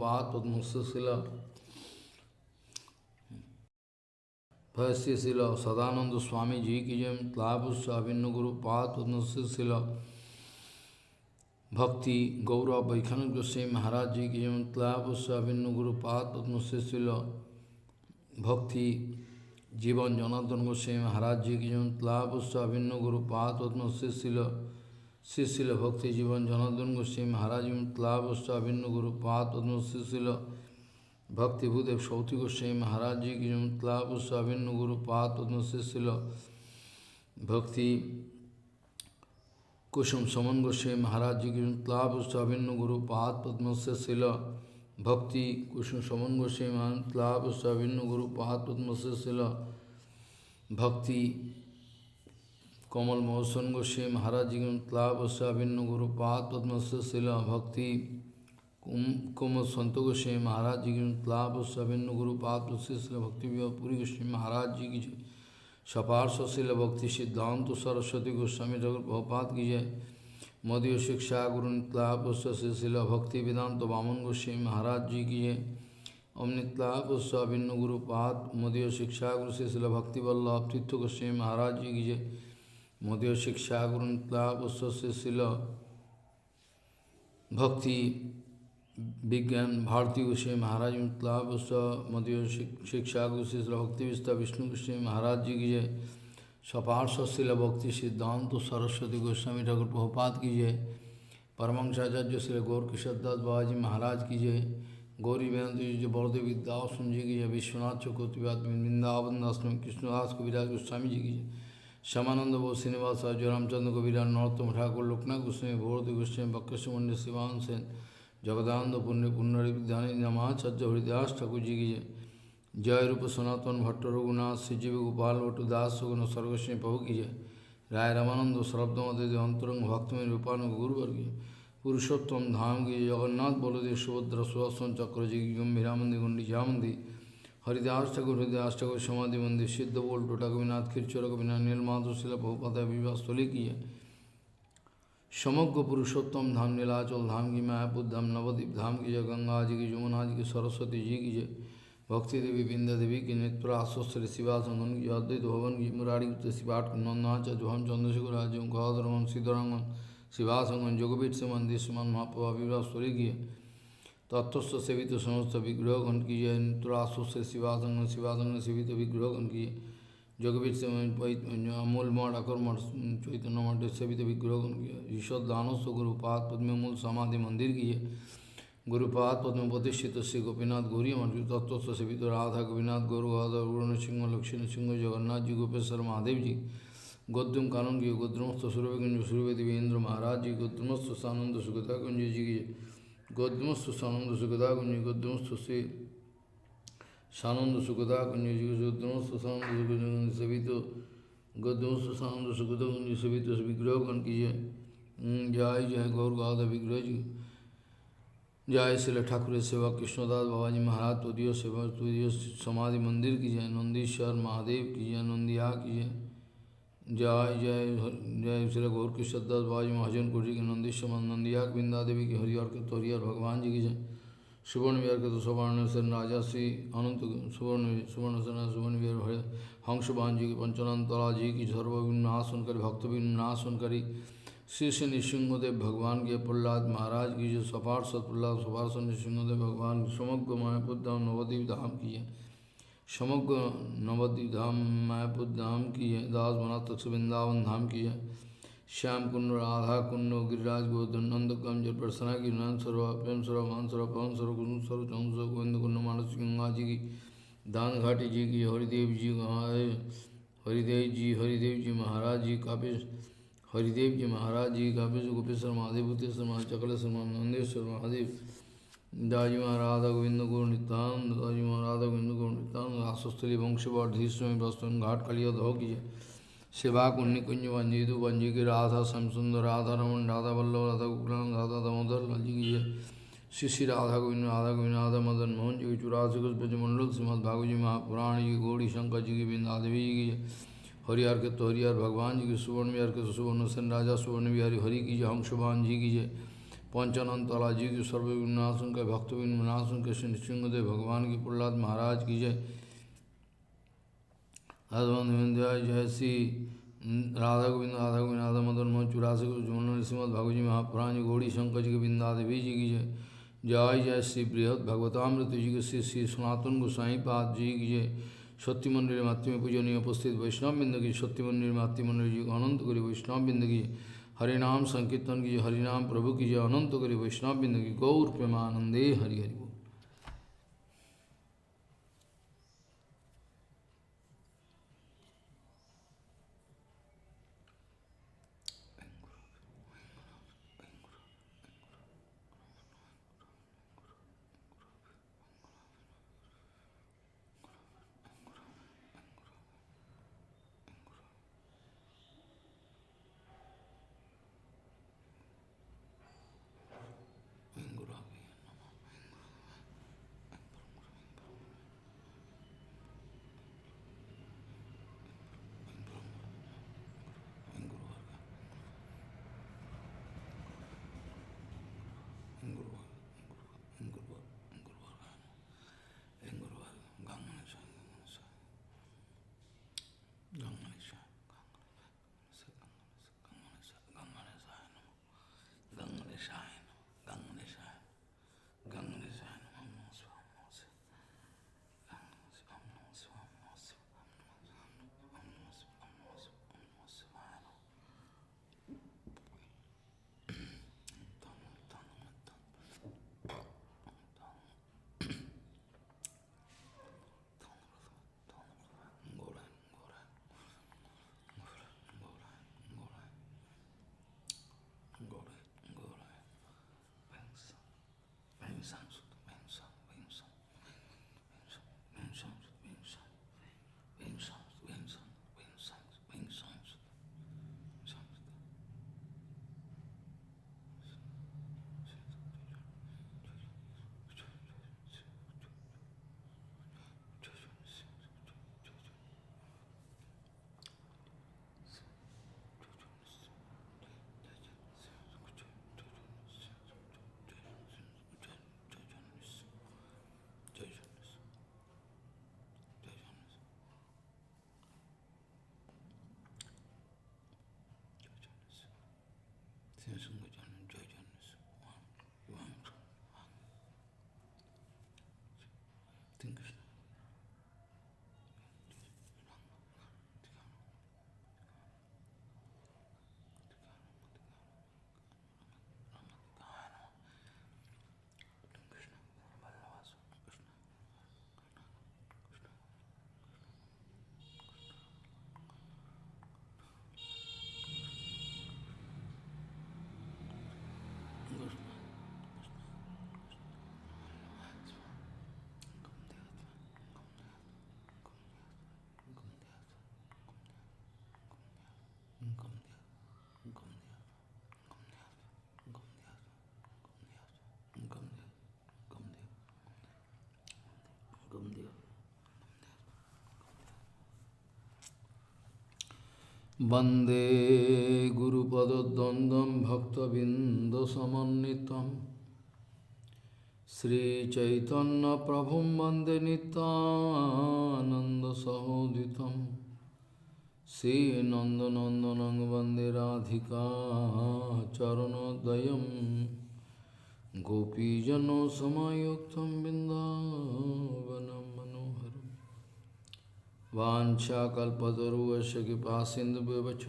Gurupaad Padmasya Sila Bhasya Sila Sadananda Swami Ji ki jai, Tlabusya Abhinna Gurupaad Padmasya Sila Bhakti Gaurav Vaikhanand Goswami Maharaj Ji ki jai, Tlabusya Abhinna Gurupaad Padmasya Sila Bhakti Jivan Janardhan Goswami Maharaj Ji ki jai, Tlabusya Abhinna Gurupaad Padmasya Sila Sisila Bhakti Jivan Janardhan Goswami Maharaj Ji, Tlabusya Abhinna Gurupaad Padmasya Sila Bhakti Bhudev Shauti Goswami Maharaj Ji ki jai, Tlabusya Abhinna Gurupaad Padmasya Sila Bhakti Kusum Saman Goswami Maharaj Ji ki jai, Tlabusya Abhinna Gurupaad Padmasya Sila Bhakti Kusum Saman Goswami Maharaj, Tlabusya Abhinna Gurupaad Padmasya Sila Bhakti Kamal Mohan Goswami Maharaj Ji ki Tlabusya Abhinna Gurupaad Padmasya Sila Bhakti Kamal Santa Goswami Maharaj Ji ki Tlabusya Abhinna Gurupaad Padmasya Sila Bhakti Puri Goswami Maharaj Ji ki Shaparsa Sila Bhakti Siddhanta Saraswati Goswami Thakur Prabhupada ki jai, Madhya Shiksha Guru Tlabusya Sila Bhakti Vedanta Vaman Goswami Maharaj Ji ki jai, Omni Tlabusya Abhinna Gurupaad Madhya Shiksha Guru Sila Bhakti Vallabh Tirtha Goswami Maharaj Ji ki jai, Madhya Shiksha Guru Tlabusya Sila Bhakti Vigyan Bharati Goswami Maharaj Ji, Tlabusya Madhya Shiksha Guru Sila Bhakti Vista Vishnu Goswami Maharaj Ji ki jai, Shaparsa Sila Bhakti Siddhanta Saraswati Goswami Thakur Prabhupada ki jai, Paramahansa Sila Gaur Kishore Das Babaji Maharaj ki jai, Gauri Vedanta Ji Baladev Vidyasan Ji ki jai, Vishwanath Chakravarti Vrindavan Dasnam Krishnadas Kaviraj Goswami Ji ki jai, Shamananda Bose Srinivasa Ramchandra Kaviraj Narottam Thakur Loknath Goswami Bharati Goswami Bhakkasya Mandi Sivan Sen Jagadanda Punni Punnari Vidhyani Namacharya Hridas Thakur Ji ki jai, Jai Rupa Sanatan Bhatta Raghunath Sijiva Gopal Bhattu Das Suguna Sarvaswami Prabhu ki jai, Rai Ramananda Sarabdhamade Antarang Bhaktamin Rupanu Guru Vargi, Purushottam Dham ki Jagannath Baladev Subhadra Suvasan Chakra Ji ki Gambhiramandi Gundi Jamandi, Haridas Thakur Samadhi Mandi Siddha Bol Tota Gopinath Kirchara Gopinath Nilmadhu Sila Prabhupada Vivastoli ki jai, Shamagga Purushottam Dham Nilachal Dham ki Mayapur Dham Navadip Dham ki jai, Ganga Ji ki Jamuna Ji ki Saraswati Ji ki jai, Bhakti Devi Binda Devi ki Nitra Asasri Sivasangan ki Advaita Bhavan ki Murari Gupta Sivat ki Nandanacha Juham Chandrasekhar Rajam Kahadaraman Siddharangan Sivasangan Jogabit Samandi Saman Mahapava Vivaswari ki Tattvasya Sevita Samasta Vigrahan ki jai, Nitra Asasri Sivasangan Sivasangan Sevita Vigrahan ki Jogabit Saman Amul Mad Akar Mad Chaitanya Mad Sevita Vigrahan ki Ishad Dhanosya Gurupaad Padme Mul Samadhi Mandir ki jai, Gurupaad Padma Patishita Sri Gopinath Gauri Manju Tattvasya Sevita Radha Gopinath Gauru Gadha Urana Singha Lakshana Singha Jagannath Ji Gopesar Mahadev Ji, Godhyam Kanan Ji Godhyamastha Surabhaganju Surabhati Devendra Maharaj Ji, Godhyamastha Sananda Sugata Kunji Ji ki, Godhyamastha Sananda Sugata Kunji, Godhyamastha Sri Sananda Sugata Kunji Ji, Godhyamastha Sananda Sugata Sevita, Godhyamastha Sananda Sugata Kunji Sevita Vigrahan ki jai, Jai Jai Gaur Gadha Vigraha Ji, Jai Srila Thakur Seva Krishnadas Babaji Maharaj Tudiyo Seva Tudiyo Samadhi Mandir ki jai, Nandishwar Mahadev ki jai, Nandiya ki jai, Jai Jai Jai Srila Gaur Kishore Das Babaji Mahajan Kuri ki Nandishwar Nandiya Binda Devi ki Hariyar Kathariyar Bhagavan Ji ki jai, Suvarna Vihar Katha Savarna Sen Raja Sri Ananta Suvarna Sen Suvarna Vihar Hangshaban Ji ki Panchanantala Ji ki Sarva Vinnasan Kari Bhakta Vinnasan Kari Sri Sri Nishingadev Bhagwan के प्रहलाद महाराज की जो सपार्षद प्रहलाद सपार्षद निशिंगदेव भगवान समग्र मायापुर धाम नवद्वीप धाम की है, समग्र नवद्वीप धाम मायापुर धाम की है, दास बना तक वृंदावन धाम की है, श्याम कुंड राधा कुंड गिरिराज गोवर्धन नंद कम जल प्रसन्ना की नंद सर्व प्रेम सर्व मान सर्व पवन सर्व गुरु सर्व चंद सर्व गोविंद कुंड मानस गंगा जी की, दान घाटी जी की, हरिदेव जी महाराज जी काफी हरिदेव जी महाराज जी कापेश्वर गोपेश्वर महादेव भूतेश्वर महादेव चकलेश्वर नंदेश्वर महादेव, दाजी महाराधा गोविंद गौर नित्यानंद, दाजी महाराधा गोविंद गौर नित्यानंद, आशस्थली वंशवर्धी स्वामी बस्तन घाट कलिया धो की सेवा कुन्नी कुंज वंजीतु वंजी की राधा श्यामसुंदर राधा रमन राधा वल्लभ राधा गोकुलान राधा दामोदर लाल जी की श्री श्री राधा गोविंद राधा मदन मोहन जी की चौरासी ब्रजमंडल श्रीमद भागवत जी महापुराण जी की गौरी शंकर जी की बिंदा देवी जी की हरिहर के हरिहर भगवान जी की सुवर्ण विहार के सुवर्ण सेन राजा सुवर्ण विहारी हरि की जय, हंसवान जी की जय, पंचानंतला जी की सर्वविनाशन के भक्त विनाशन के श्री नृसिंहदेव भगवान की, प्रहलाद महाराज की जय। जय श्री राधा गोविंद राधा मदन मोहन 84 जुमन श्रीमद भागवत जी महापुराण गौड़ी शंकर जी के बिंदा देवी जी की जय। जय जय श्री बृहद भगवतामृत जी के श्री श्री सनातन गोसाई पाद जी की जय। सत्य मंदिर मातृ में पूजनीय उपस्थित वैष्णव बिंद की, सत्य मंदिर मातृ मंदिर जी को अनंत करी वैष्णव बिंद की, हरिनाम संकीर्तन की, हरिनाम प्रभु की जय, अनंत करी वैष्णव बिंद की, गौर प्रेमानंदे हरि हरि बोल। वंदे गुरुपद्वंद्वं भक्तबिंदसमन्वितं श्रीचैतन्यप्रभुं वंदे नित्यानन्दसहोदितं श्रीनन्दनन्दनं वंदे राधिका चरणोदयं गोपीजनसमायुक्तं बिन्दावनं मनोहरम् वाञ्छाकल्पतरुश्च कृपासिन्धुभ्यश्च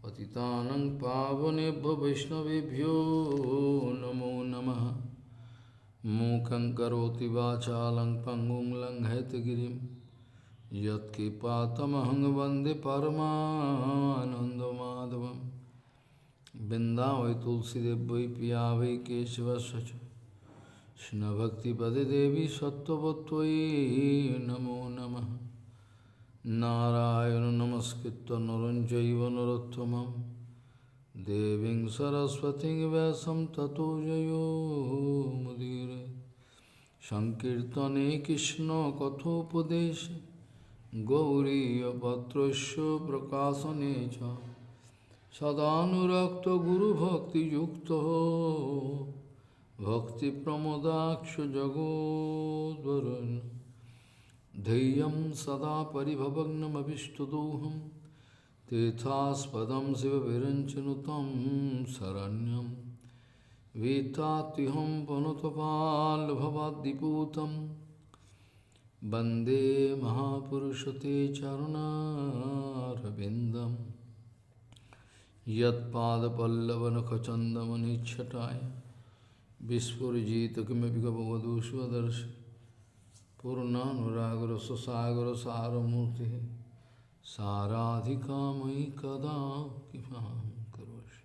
पतितानं पावनेभ्यो वैष्णवेभ्यो नमो नमः। मूकं करोति वाचालं पङ्गुं लङ्घयतगिरिं यत्कृपातमहं वन्दे परमानन्दमाधवं। वृन्दावै तुलसीदेव वै पिया वै केशवस्य च कृष्णभक्तिपदे देवी सत्त्ववत्त्वयि नमो नमः। नारायण नमस्कृत्य नरं चैव नरोत्तमं देवीं सरस्वतीं व्यासं ततो जयो मुदीरये। संकीर्तने कृष्ण कथोपदेशे गौरीयपत्रस्य प्रकाशने च Sadhanurakta Guru Bhakti Yukta Bhakti Pramodaksh Jagodvaran Dhyam Sada Paribhavagnam Abhishtadoham Tethaspadam Siva Viranchanutam Saranyam Vitatiham Panutapal Bhavadiputam Bande Mahapurushate Charuna Ravindam Yat Pada Pallavanakachandamani Chataya Vispurjita Kimapikavadu Swadarshi Purnanuragara Sasagara Saramurti Saradhikamai Kada Kipam Karoshi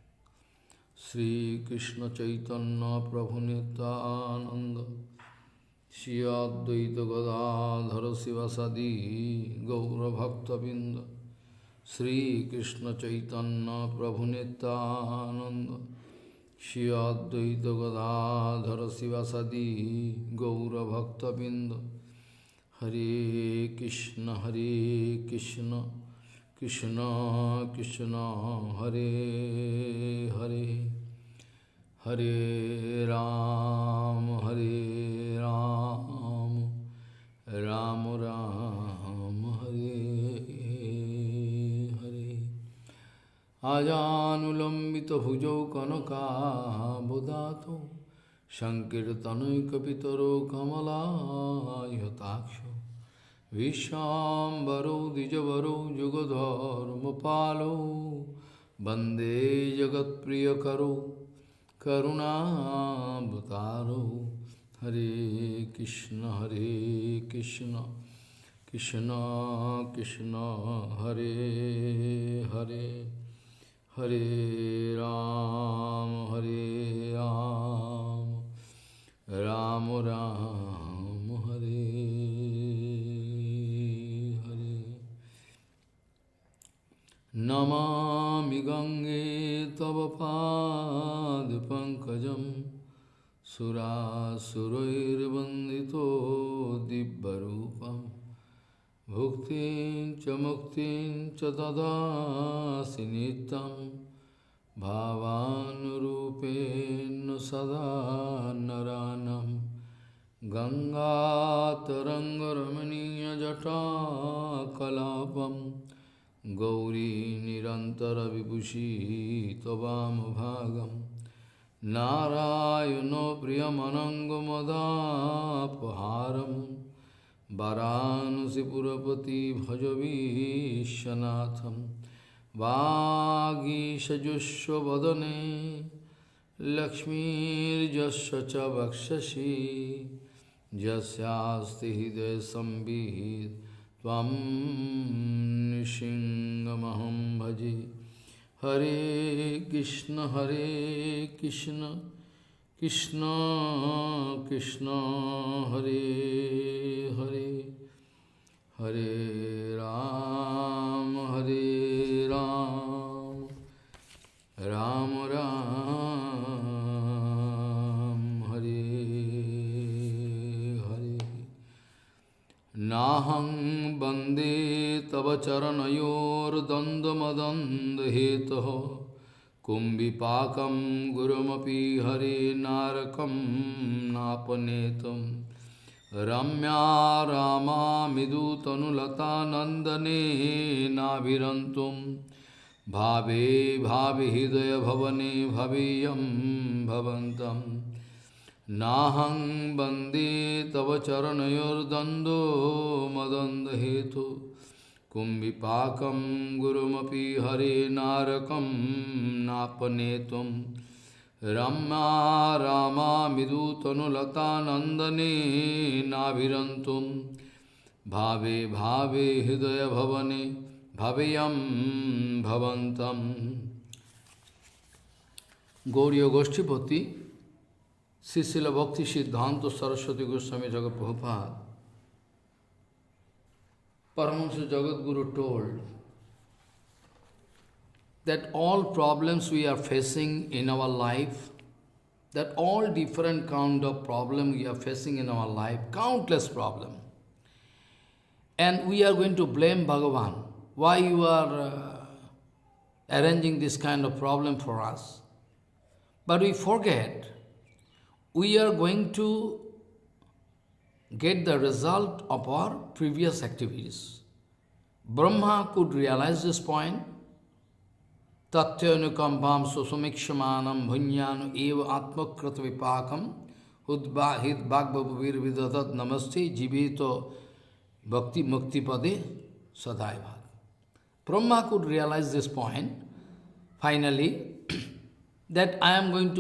Sri Krishna Chaitanya Prabhu Nityananda Shri Advaita Gadadhara Sivasadi Gaura Bhakta Binda Sri Krishna Chaitanya Prabhu Nityananda Shri Advaita Gadadhara Sivasadi Gaura Bhakta Binda Hare Krishna Krishna Krishna Hare Hare Hare Ram Ram Ram Hare Hare Ajanulambita bhujau kanaka bodhato Sankirtanai kapitaro kamala yataksho Vishambaro dijavaro jugadharma palo Bande jagat priyakaro Karuna Bhutaro Hare Krishna Krishna Krishna Hare Hare Hare Ram Ram Ram Hare Hare Namami Gange Tava Pad Pankajam Sura Surair Bandito Dibbarupam Bhuktin Chamuktin Chadada Sinitam Bhavanurupin Sada Naranam Ganga Tarangaramaniya Jata Kalapam Gauri Nirantara Vibhushi Tavam Bhagam Narayano Priyamanangamada Paharam Varanasi Purapati Bhajavishanatham Vāgīṣa Juṣya Vadane Lakshmir Jasya Cha Bhakshashi Jasyasti Hidaya Sambhid Tvam Nishingamaham Bhaji Hare Krishna Krishna Krishna Hare Hare Hare Ram Ram Ram Hare Hare Naham Bande Tava Charanayor Dandamadanda Hetaho Kumbhipakam Gurumapi Hare Narakam Napanetam Ramya Rama Midutanu Nandane Navirantum Bhave Hidaya Bhavane Bhaviyam Bhavantam Nahang Bande Tava Charanayor Dando Madanda Hetu Kumbhipakam Gurumapi Hare Narakam Napanetum Rama Rama Midutanu Nandane Navirantum Bhave Hidaya Bhavane Bhaviyam Bhavantam Gauriya Goshtipati Srila Bhakti Siddhanta Saraswati Goswami Jagat Prabhupada Paramahansa Jagadguru told that all problems we are facing in our life, that all different kind of problems we are facing in our life, countless problems, and we are going to blame Bhagavan. Why you are arranging this kind of problem for us. But we forget we are going to get the result of our previous activities. Brahma could realize this point. Tatyanukambam susumikshmanam bhunyanu eva atmakrata vipakam hid bhagavavir vidatat namaste jivito bhakti mukti pade sadaiva. Brahma could realize this point, finally, that I am going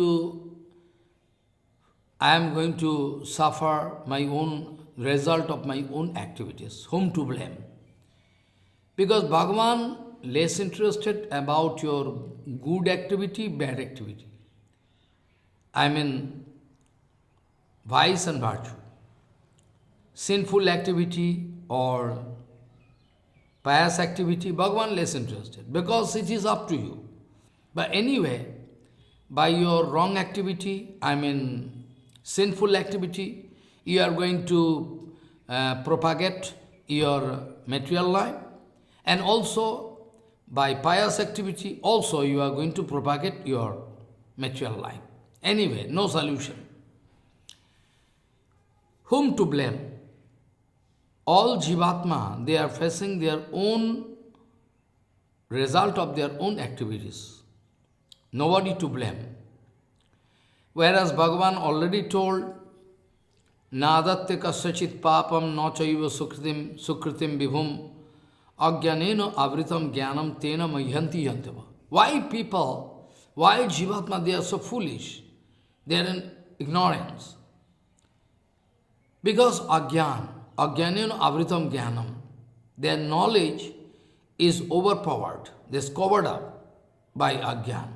to suffer my own result of my own activities. Whom to blame? Because Bhagavan less interested about your good activity, bad activity. I mean, vice and virtue. Sinful activity or pious activity, Bhagavan less interested, because it is up to you. But anyway, by your wrong activity, I mean sinful activity, you are going to propagate your material life, and also by pious activity, also you are going to propagate your material life. Anyway, no solution. Whom to blame? All Jivatma, they are facing their own result of their own activities. Nobody to blame. Whereas Bhagavan already told, Nadatte kasachit papam nachaiva sukritim vibhum agyaneno avritam jnanam tena mahyanti yantava. Why people, why Jivatma, they are so foolish? They are in ignorance. Because agyaneno avritam jnanam, their knowledge is overpowered, they is covered up by agyan.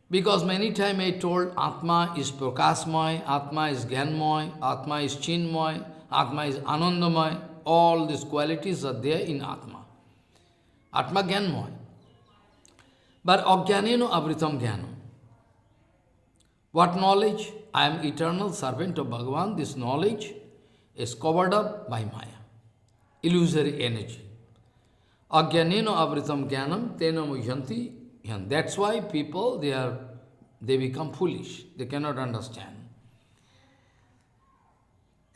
Because many times I told Atma is Prakasmay, Atma is Gyanmay, Atma is Chinmay, Atma is Anandamay. All these qualities are there in Atma. Atma Gyanmay. But Agyaneno Avritam Jnanam. What knowledge? I am eternal servant of Bhagavan. This knowledge is covered up by Maya, illusory energy. Agyaneno Avritam Jnanam Tena Muhyanti. That's why people, they become foolish. They cannot understand.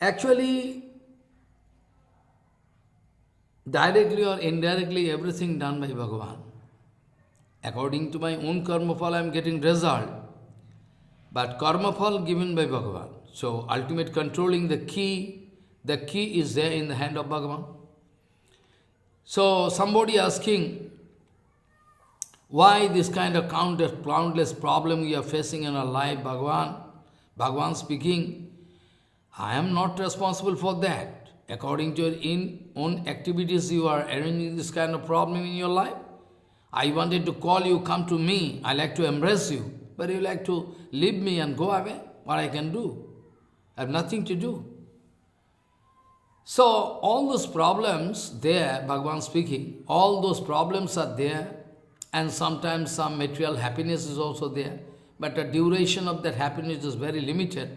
Actually, directly or indirectly, everything done by Bhagavan. According to my own karma fall, I am getting result. But karma fall given by Bhagavan. So, ultimate controlling the key is there in the hand of Bhagavan. So, somebody asking, why this kind of countless problem we are facing in our life, Bhagavan? Bhagavan speaking, I am not responsible for that. According to your own activities, you are arranging this kind of problem in your life. I wanted to call you, come to me, I like to embrace you, but you like to leave me and go away. What I can do? I have nothing to do. So, all those problems there, Bhagavan speaking, all those problems are there. And sometimes some material happiness is also there. But the duration of that happiness is very limited.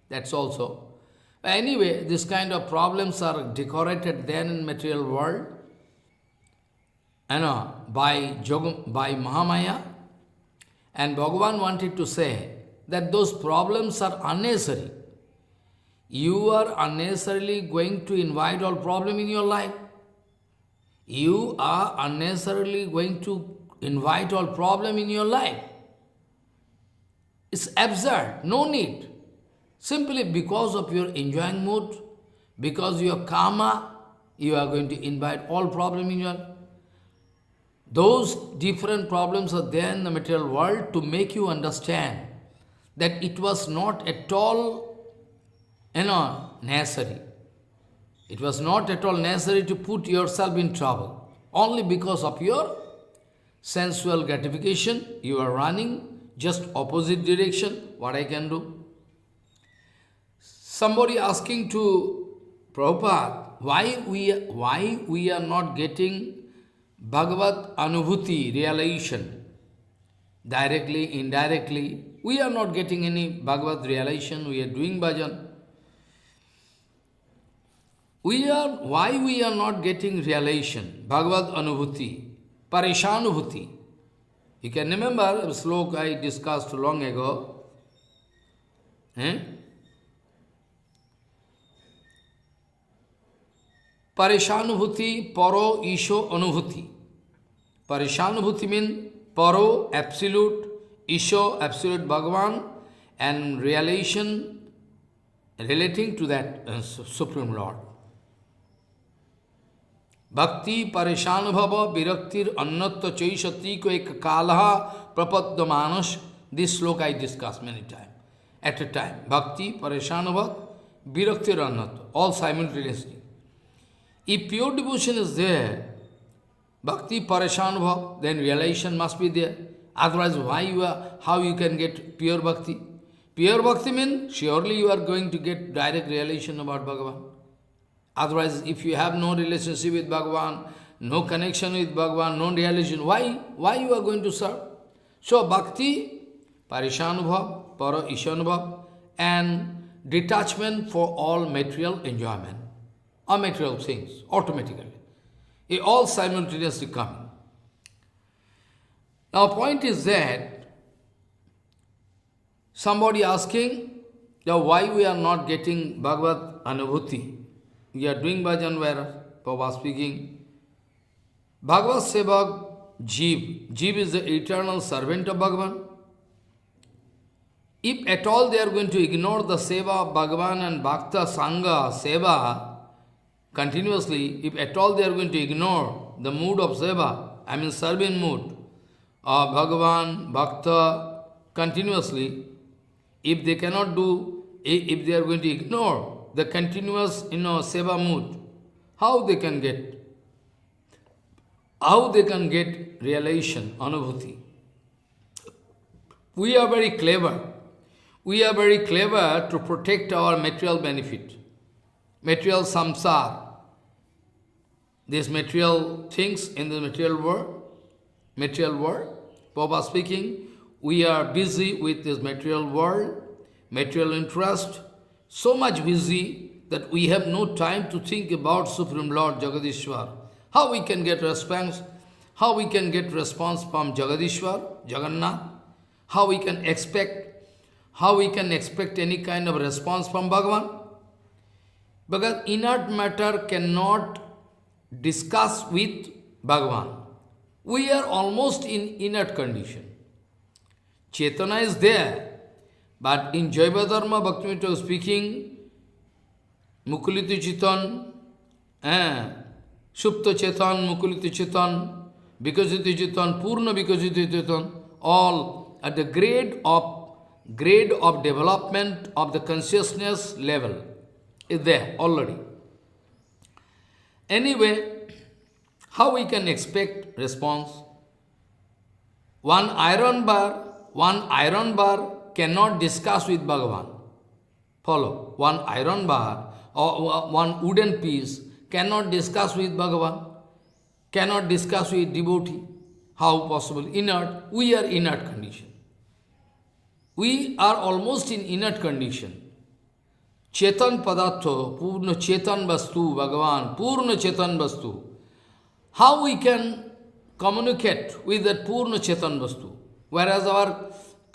That's also. But anyway, this kind of problems are decorated then in material world. By Mahamaya. And Bhagavan wanted to say that those problems are unnecessary. You are unnecessarily going to invite all problem in your life. You are unnecessarily going to invite all problem in your life. It's absurd, no need. Simply because of your enjoying mood, because your karma, you are going to invite all problem in your life. Those different problems are there in the material world to make you understand that it was not at all, necessary. It was not at all necessary to put yourself in trouble. Only because of your sensual gratification, you are running just opposite direction. What I can do? Somebody asking to Prabhupada, why we are not getting Bhagavad Anubhuti, realization, directly, indirectly. We are not getting any Bhagavad realization, we are doing bhajan. Why we are not getting realization, Bhagavad Anubhuti? Parishanubhuti. You can remember a sloka I discussed long ago. Parishanubhuti, Paro, Isho, Anubhuti. Parishanubhuti means Paro, absolute, Isho, absolute Bhagavan, and realization relating to that Supreme Lord. Bhakti Parishanubhava Viraktir Annatta Chaishatiko Ek Kalaha Prapadda Manas. This sloka I discussed many times. At a time. Bhakti Parishanubhava Viraktir Annatta. All simultaneously. If pure devotion is there, Bhakti Parishanubhava, then realization must be there. Otherwise, how you can get pure bhakti? Pure bhakti means surely you are going to get direct realization about Bhagavan. Otherwise, if you have no relationship with Bhagavan, no connection with Bhagavan, no realization, why you are going to serve? So, bhakti, parishanubhav, para ishanubhav, and detachment for all material enjoyment, or material things, automatically. It all simultaneously coming. Now, point is that somebody asking, why we are not getting Bhagavad Anubhuti? We are doing bhajan where Prabhupada speaking. Bhagavad Sevak Jeev. Jeev is the eternal servant of Bhagavan. If at all they are going to ignore the Seva of Bhagavan and Bhakta Sangha Seva continuously, if at all they are going to ignore the mood of Seva, I mean serving mood of Bhagavan, Bhakta continuously, if they cannot do, if they are going to ignore the continuous, seva mood, how they can get realization, anubhuti? We are very clever. We are very clever to protect our material benefit, material samsara, these material things in the material world. Prabhupada speaking, we are busy with this material world, material interest, so much busy that we have no time to think about Supreme Lord Jagadishwar. How we can get response? How we can get response from Jagadishwar, Jagannath? How we can expect any kind of response from Bhagavan? Because inert matter cannot discuss with Bhagavan. We are almost in inert condition. Chetana is there. But in Jaiva Dharma, Bhaktivinoda was speaking, Mukuliti Chitan, Supta Chetan, Mukuliti Chetan, Vikasiti Chetan, Purna Vikasiti Chetan, all at the grade of development of the consciousness level is there already. Anyway, how we can expect response? One iron bar cannot discuss with Bhagavan. Follow. One iron bar or one wooden piece cannot discuss with Bhagavan, cannot discuss with devotee. How possible? Inert. We are inert condition. We are almost in inert condition. Chetan Padatho, Purna Chetan Vastu, Bhagavan, Purna Chetan Vastu. How we can communicate with that Purna Chetan Vastu? Whereas our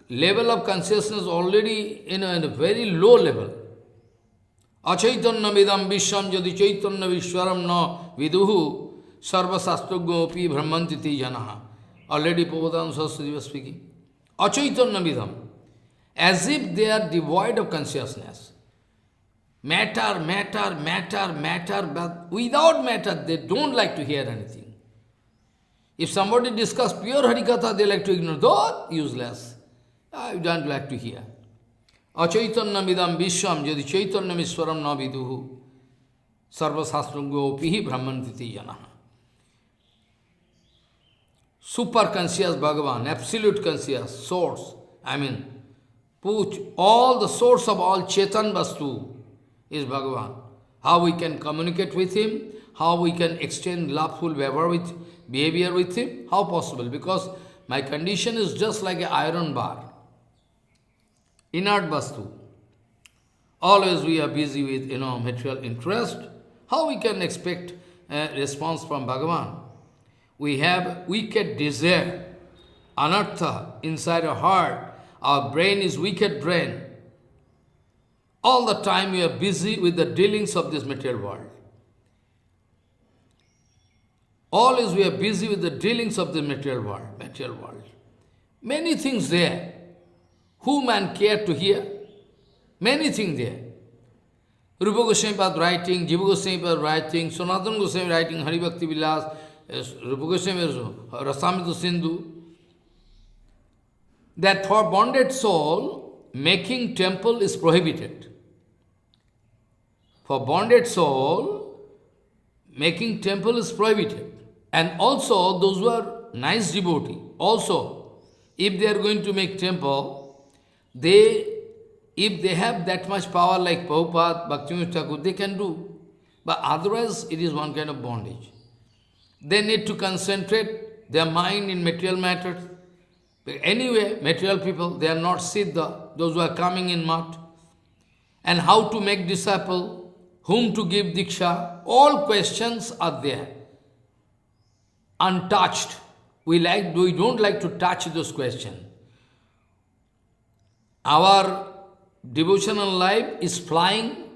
level of consciousness already in a very low level. Achaitanya vidam vishwam jadi chaitanya vishwaram na viduhu sarva sastrogyopi brahmantiti janaha. Already Prabhupada Saraswati was speaking. Achaitanya vidam. As if they are devoid of consciousness. Matter, but without matter they don't like to hear anything. If somebody discuss pure HariKatha, they like to ignore. Though useless. I don't like to hear. Achaitanya vidam vishwam jadi chaitanya vishwaram na viduhu sarva sastrungo pihi brahmantiti janaha. Super conscious Bhagavan, absolute conscious source. I mean, all the source of all Chetan Vastu is Bhagavan. How we can communicate with him, how we can exchange loveful behavior with him, how possible? Because my condition is just like an iron bar. Inert Vastu. Always we are busy with, material interest. How we can expect a response from Bhagavan? we have wicked desire, anartha inside our heart. Our brain is wicked brain. All the time we are busy with the dealings of this material world. Always we are busy with the dealings of the material world. Material world. Many things there. Who man care to hear? Many things there. Rupa Goswami Pad writing, Jiva Goswami Pad writing, Sanatana Goswami writing, Hari Bhakti Vilas, Rupa Goswami Rasamrita Sindhu. That for bonded soul, making temple is prohibited. For bonded soul, making temple is prohibited. And also, those who are nice devotee, also, if they are going to make temple, if they have that much power like Prabhupada, Bhaktivinoda Thakur, they can do. But otherwise, it is one kind of bondage. They need to concentrate their mind in material matters. But anyway, material people, they are not Siddha, those who are coming in mud. And how to make disciple, whom to give Diksha, all questions are there. Untouched. We don't like to touch those questions. Our devotional life is flying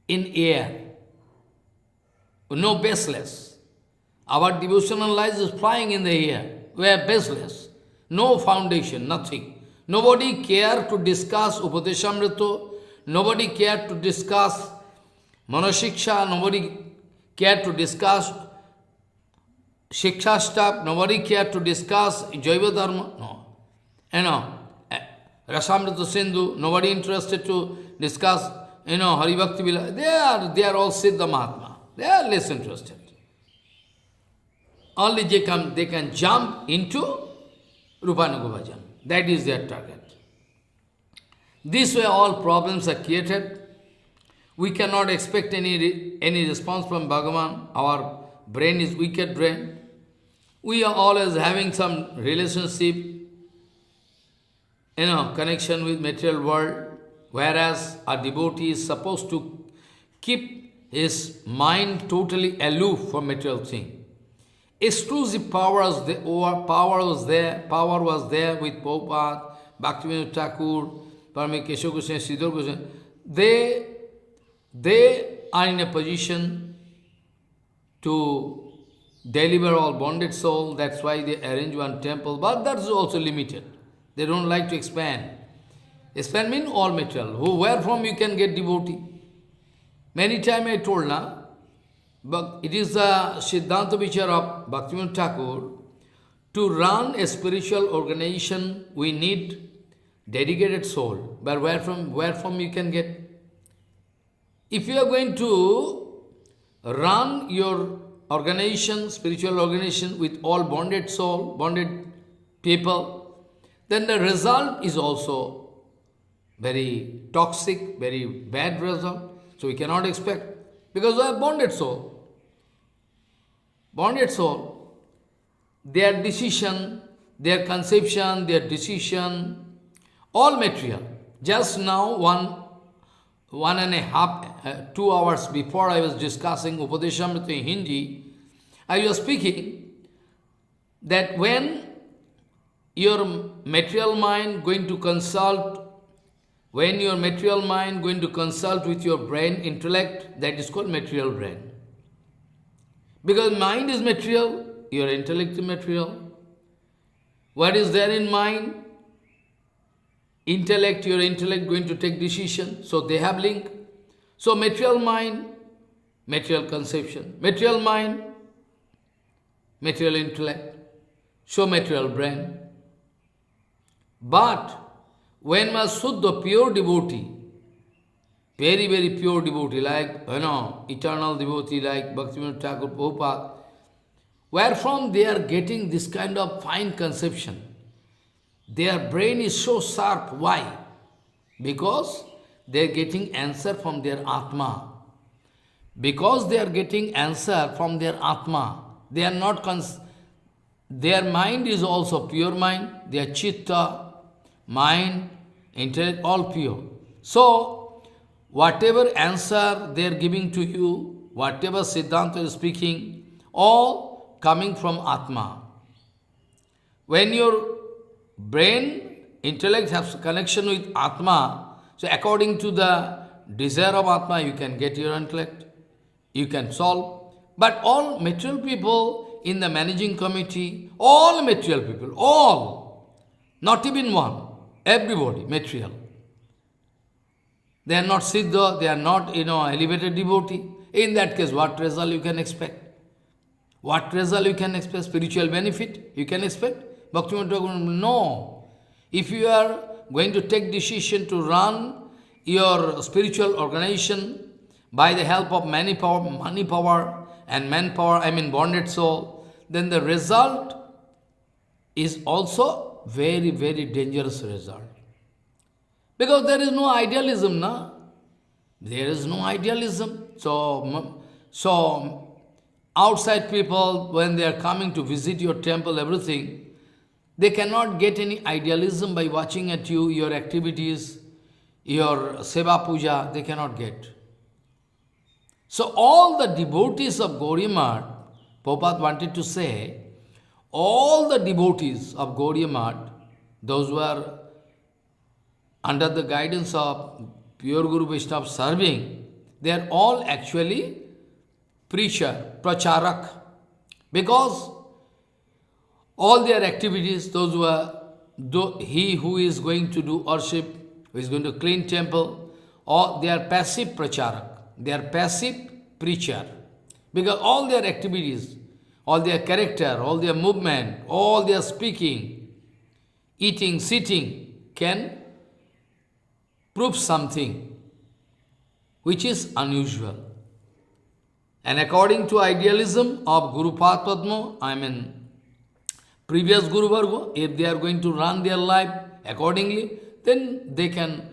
in air. No baseless. Our devotional life is flying in the air. We are baseless. No foundation, nothing. Nobody care to discuss Upadeshamrita. Nobody care to discuss Manasiksha. Nobody care to discuss Shiksha stuff. Nobody care to discuss Jaiva Dharma. No. Rasamrita Sindhu, nobody interested to discuss, Hari Bhakti Vila. They are all Siddha Mahatma. They are less interested. Only they can jump into Rupanuga Bhajan. That is their target. This way all problems are created. We cannot expect any response from Bhagavan. Our brain is wicked brain. We are always having some relationship, connection with material world, whereas a devotee is supposed to keep his mind totally aloof from material thing. Exclusive power was there with Prabhupada, Bhaktivinoda Thakur, Parame Keshav Goswami, Sridhar Goswami. They are in a position to deliver all bonded soul. That's why they arrange one temple, but that's also limited. They don't like to expand. Expand means all material. Where from you can get devotee? Many times I told, but it is the Siddhanta Vichar of Bhaktivinoda Thakur. To run a spiritual organization, we need dedicated soul. But where from you can get? If you are going to run your organization, spiritual organization with all bonded soul, bonded people, then the result is also very toxic, very bad result. So we cannot expect, because we have bonded soul. Bonded soul, their decision, their conception, their decision, all material. Just now, 2 hours before I was discussing Upadeshamrita in Hindi, I was speaking that when your material mind going to consult with your brain, intellect, that is called material brain. Because mind is material, your intellect is material. What is there in mind? Intellect, your intellect going to take decision, so they have link. So material mind, material conception, material mind, material intellect, so material brain. But when a Suddha, pure devotee, very, very pure devotee, like, eternal devotee like Bhaktivinoda Thakur, Prabhupada, wherefrom they are getting this kind of fine conception. Their brain is so sharp. Why? Because they are getting answer from their Atma. Because they are getting answer from their Atma. They are not their mind is also pure mind. Their chitta, mind, intellect, all pure. So, whatever answer they are giving to you, whatever Siddhanta is speaking, all coming from Atma. When your brain, intellect has connection with Atma, so according to the desire of Atma, you can get your intellect, you can solve. But all material people in the managing committee, all material people, all, not even one, everybody, material. They are not Siddha, they are not, elevated devotee. In that case, what result you can expect? What result you can expect? Spiritual benefit you can expect? Bhaktivinoda Thakur, no. If you are going to take decision to run your spiritual organization by the help of money power and manpower, bonded soul, then the result is also very, very dangerous result. Because there is no idealism, na? There is no idealism. So outside people, when they are coming to visit your temple, everything, they cannot get any idealism by watching at you, your activities, your seva puja, they cannot get. So all the devotees of Gaudiya Math, Prabhupada wanted to say, all the devotees of Gaudiya Math, those who are under the guidance of pure Guru Vaishnava serving, they are all actually preacher, pracharak. Because all their activities, those who are, he who is going to do worship, who is going to clean temple, or they are passive pracharak. They are passive preacher. Because all their activities, all their character, all their movement, all their speaking, eating, sitting, can prove something which is unusual. And according to idealism of Guru Padma, previous Guru Varga, if they are going to run their life accordingly, then they can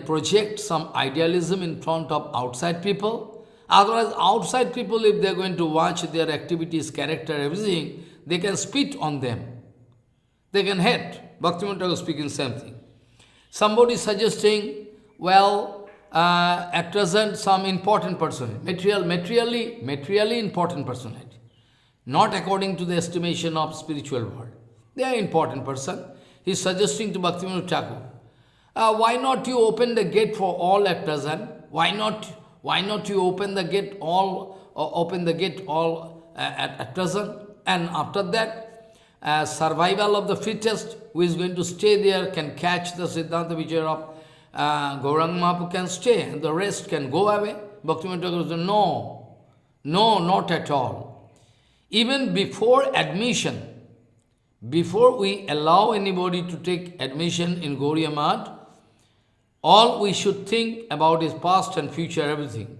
project some idealism in front of outside people. Otherwise, outside people, if they are going to watch their activities, character, everything, they can spit on them. They can hate. Bhaktivinoda Thakur speaking same thing. Somebody suggesting, well, at present some important person, materially important personality, not according to the estimation of spiritual world. They are important person. He is suggesting to Bhaktivinoda Thakur, why not you open the gate for all at present? Why not you open the gate all at present? And after that, survival of the fittest, who is going to stay there, can catch the Siddhanta Vijaya of Gauranga Mahaprabhu, can stay, and the rest can go away. Bhaktivinoda Thakur said, no, not at all. Even before admission, before we allow anybody to take admission in Gaudiya Math, all we should think about is past and future, everything.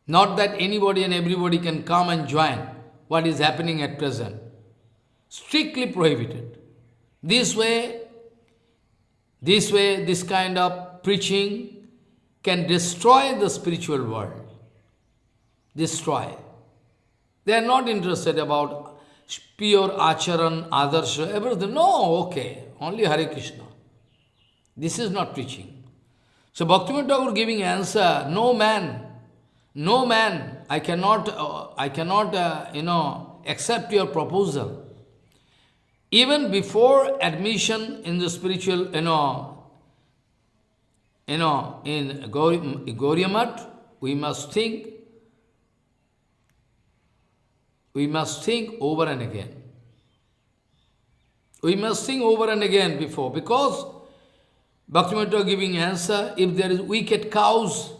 Not that anybody and everybody can come and join what is happening at present. Strictly prohibited. This way, this kind of preaching can destroy the spiritual world. Destroy. They are not interested about pure acharan, adarsha, everything. No, okay, only Hare Krishna. This is not preaching. So Bhaktivinoda Thakur giving answer, no man, I cannot, accept your proposal. Even before admission in the spiritual, in Gaudiya Math, we must think over and again. We must think over and again before, because Bhaktivinoda Thakur giving answer, if there is wicked cows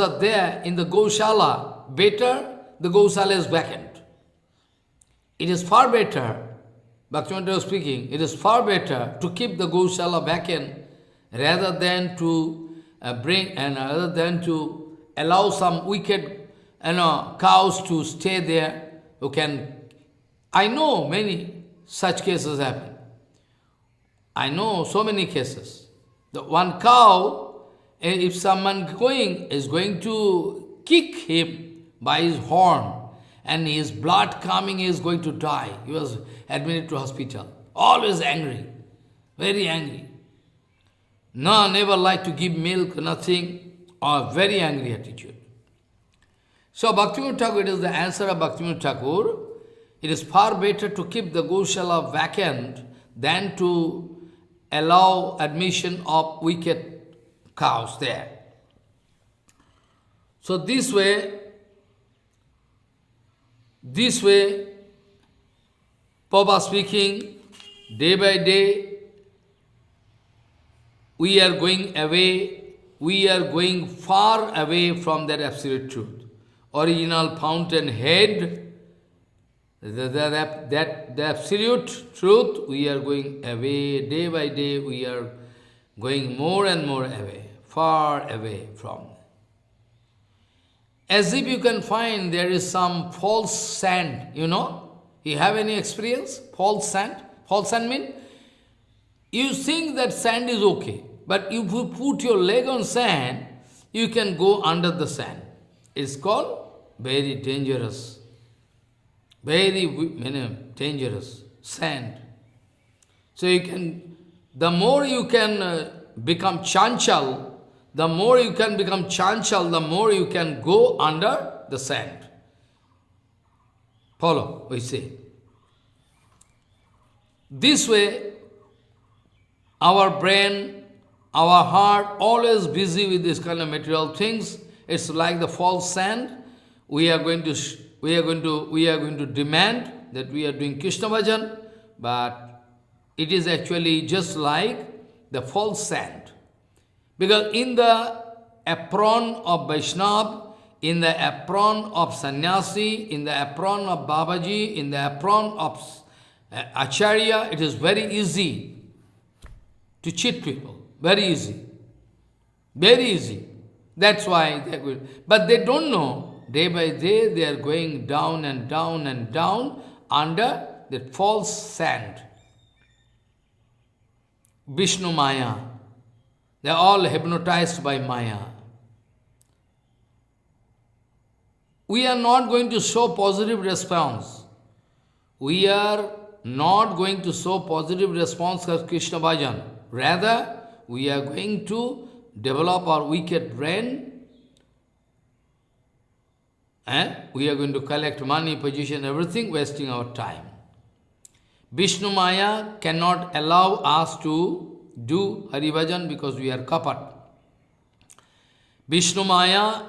are there in the Goshala, better the Goshala is vacant. It is far better, Bhaktivinoda Thakur speaking, it is far better to keep the Goshala vacant rather than to rather than to allow some wicked cows to stay there who can. I know many such cases happen. I know so many cases. The one cow, if someone is going to kick him by his horn, and his blood coming, he is going to die. He was admitted to hospital. Always angry, very angry. No, never like to give milk, nothing, or very angry attitude. So Bhaktivinoda Thakur, it is the answer of Bhaktivinoda Thakur. It is far better to keep the Goshala vacant than to allow admission of wicked cows there. So this way, Papa speaking, day by day, we are going away, we are going far away from that absolute truth. Original fountainhead, the absolute truth, we are going away, day by day, we are going more and more away, far away from. As if you can find there is some false sand, you know? You have any experience? False sand? False sand means you think that sand is okay, but if you put your leg on sand, you can go under the sand. It's called very dangerous. Very dangerous sand. So you can, the more you can become chanchal, the more you can become chanchal, the more you can go under the sand. Follow, we say. This way, our brain, our heart, always busy with this kind of material things. It's like the false sand. We are going to demand that we are doing Krishna bhajan, but it is actually just like the false sand. Because in the apron of Vaishnava, in the apron of sannyasi, in the apron of Babaji, in the apron of Acharya, it is very easy to cheat people. Very easy. Very easy. That's why they will. But they don't know, day by day they are going down and down and down under the false sand. Vishnu Maya. They are all hypnotized by Maya. We are not going to show positive response. We are not going to show positive response as Krishna bhajan. Rather, we are going to develop our wicked brain. We are going to collect money, position, everything, wasting our time. Vishnu Maya cannot allow us to do Hari Bhajan because we are kapat. Vishnu Maya,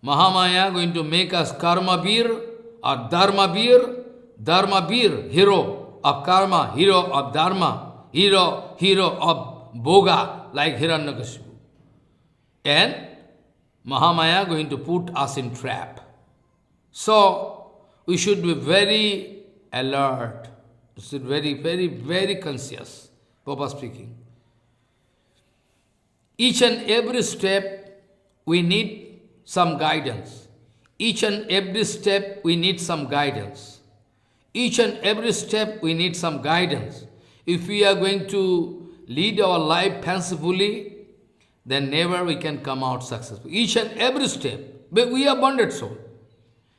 Mahamaya going to make us karma bir or dharma bir, hero of karma, hero of dharma, hero of bhoga, like Hiranyakashipu. And Mahamaya going to put us in trap. So, we should be very alert, we should be very conscious. Papa speaking. Each and every step, we need some guidance. Each and every step, we need some guidance. Each and every step, we need some guidance. If we are going to lead our life fancifully, then never we can come out successful. Each and every step, but we are bonded soul.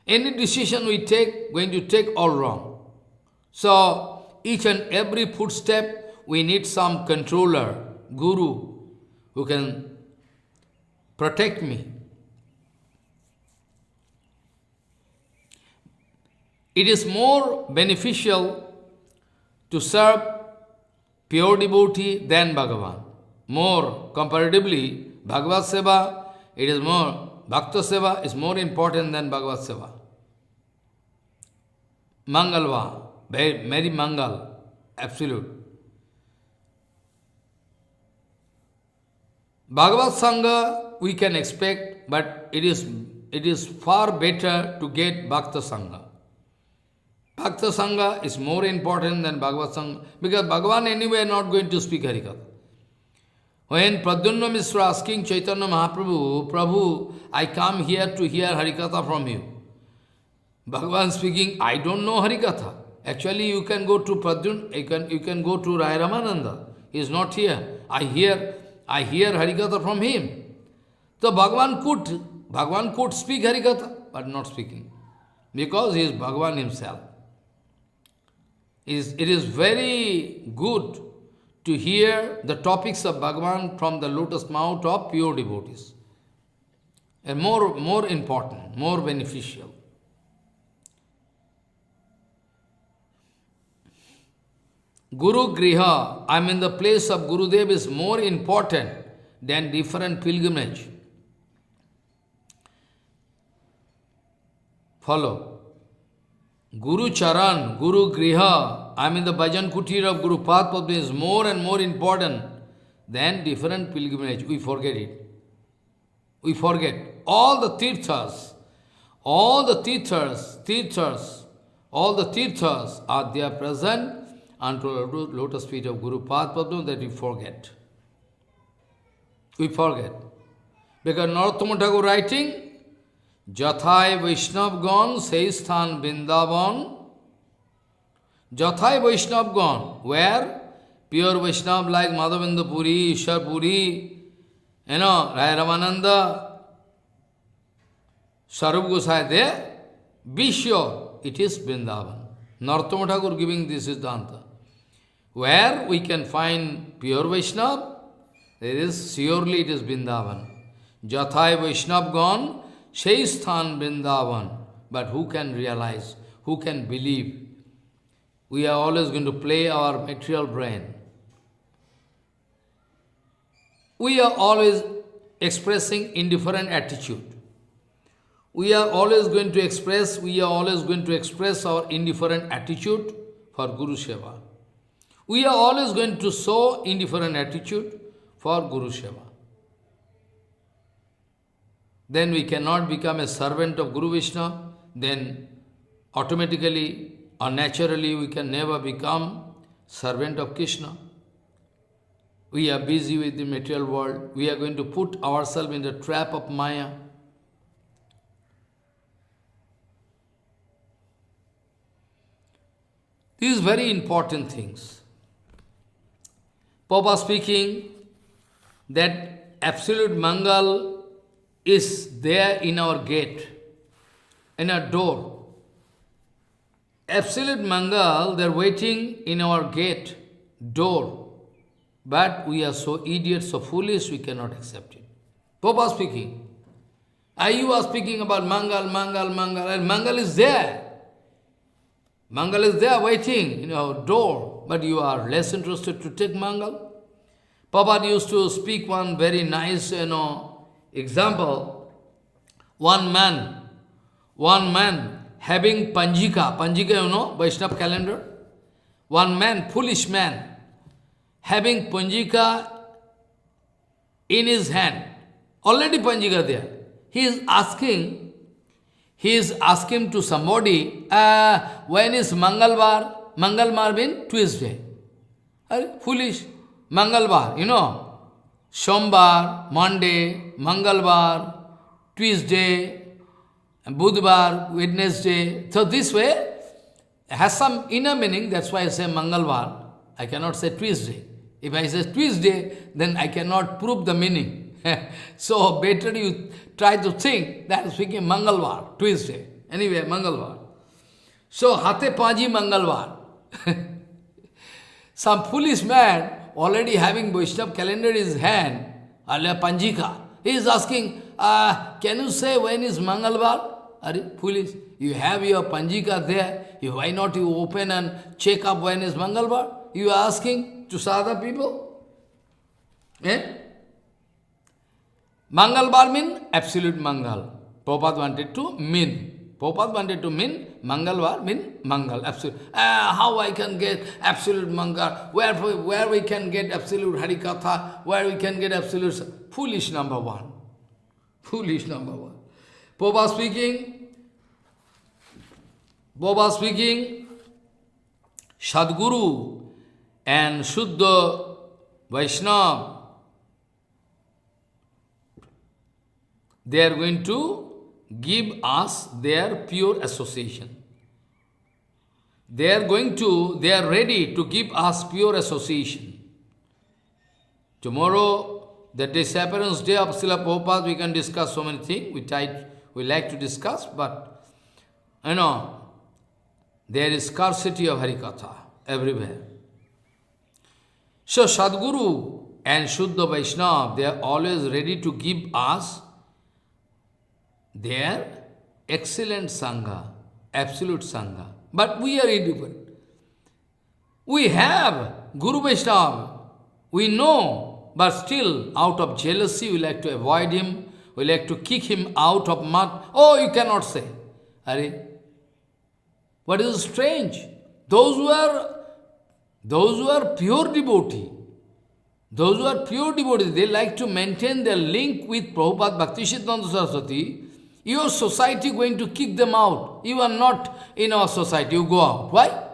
Any decision we take, going to take all wrong. So, each and every footstep, we need some controller, guru, who can protect me. It is more beneficial to serve pure devotee than Bhagavan. More comparatively, Bhagavad Seva, it is more, Bhakta Seva is more important than Bhagavad Seva. Mangalva, very Mangal, absolute. Bhagavad Sangha we can expect, but it is far better to get Bhakta Sangha. Bhakta Sangha is more important than Bhagavad Sangha, because Bhagavan anyway not going to speak Harikatha. When Pradyumna Mishra asking Chaitanya Mahaprabhu, Prabhu, I come here to hear Harikatha from you. Bhagavan speaking, I don't know Harikatha. Actually, you can go to Pradyumna, you can go to Rai Ramananda. He is not here. I hear Harikatha from him. So Bhagavan could speak Harikatha, but not speaking. Because he is Bhagavan himself. It is very good to hear the topics of Bhagavan from the lotus mouth of pure devotees. and more important, more beneficial. Guru Griha, I mean the place of Gurudev is more important than different pilgrimage. Follow. Guru Charan, Guru Griha, I mean the Bhajan Kutir of Guru Padma is more and more important than different pilgrimage. We forget it. We forget. All the tirthas are there present unto the lotus feet of Guru Padma that we forget. We forget. Because Narottama Thakur writing, Jathai Vaishnavgan Seisthan Vrindavan. Jathai Vaishnavgan, where pure Vaishnav like Madhavendra Puri, Ishwar Puri, Rai Ramananda, Sarup Gosai there, be sure it is Vrindavan. Narottama Thakur giving this Siddhanta. Where we can find pure Vaishnav, there is surely it is Vrindavan. Jathai Vaishnavgan Seisthan Vrindavan. But who can realize, who can believe? We are always going to play our material brain. We are always expressing indifferent attitude. We are always going to express our indifferent attitude for Guru Seva. We are always going to show indifferent attitude for Guru Seva. Then we cannot become a servant of Guru Vishnu, then automatically or naturally we can never become servant of Krishna. We are busy with the material world. We are going to put ourselves in the trap of Maya. These very important things. Papa speaking that absolute Mangal is there in our gate, in our door. Absolute Mangal, they are waiting in our gate, door. But we are so idiots, so foolish, we cannot accept it. Papa speaking. You are speaking about Mangal, and Mangal is there. Mangal is there waiting in our door, but you are less interested to take Mangal. Papa used to speak one very nice, example. One man having Panjika, Vaishnava calendar. One man, foolish man, having Panjika in his hand. Already Panjika there. He is asking to somebody, when is Mangalvar? Mangalvar means Tuesday. Foolish. Mangalvar, Sombar, Monday, Mangalvar, Tuesday, Budhvar, Wednesday. So this way has some inner meaning, that's why I say Mangalvar. I cannot say Tuesday. If I say Tuesday, then I cannot prove the meaning. So better you try to think that is speaking Mangalvar, Tuesday. Anyway, Mangalvar. So Hate Paji Mangalvar. Some foolish man already having Vaishnava calendar in his hand, Alya Panjika. He is asking, can you say when is Mangalvar? Are foolish? You have your Panjika there. Why not you open and check up when is Mangalvar? You are asking to sadha people? Mangalvar means absolute Mangal. Prabhupada wanted to mean. Mangalvar mean Mangal, absolute. How I can get absolute Mangal? Where we can get absolute HariKatha? Where we can get absolute... Foolish number one. Foolish number one. Prabhupada speaking, Sadguru and Shuddha Vaishnava, they are going to give us their pure association. They are ready to give us pure association. Tomorrow, the disappearance day of Srila Prabhupada, we can discuss so many things. We like to discuss, but there is scarcity of HariKatha everywhere. So Sadguru and Shuddha Vaishnava, they are always ready to give us They are excellent Sangha, absolute Sangha. But we are indifferent. We have Guru Vaishnava, we know, but still out of jealousy we like to avoid him, we like to kick him out of mud. Oh, you cannot say. Are, what is strange? Those who are pure devotee, they like to maintain their link with Prabhupada Bhaktisiddhanta Saraswati. Your society going to kick them out. You are not in our society, you go out. Why?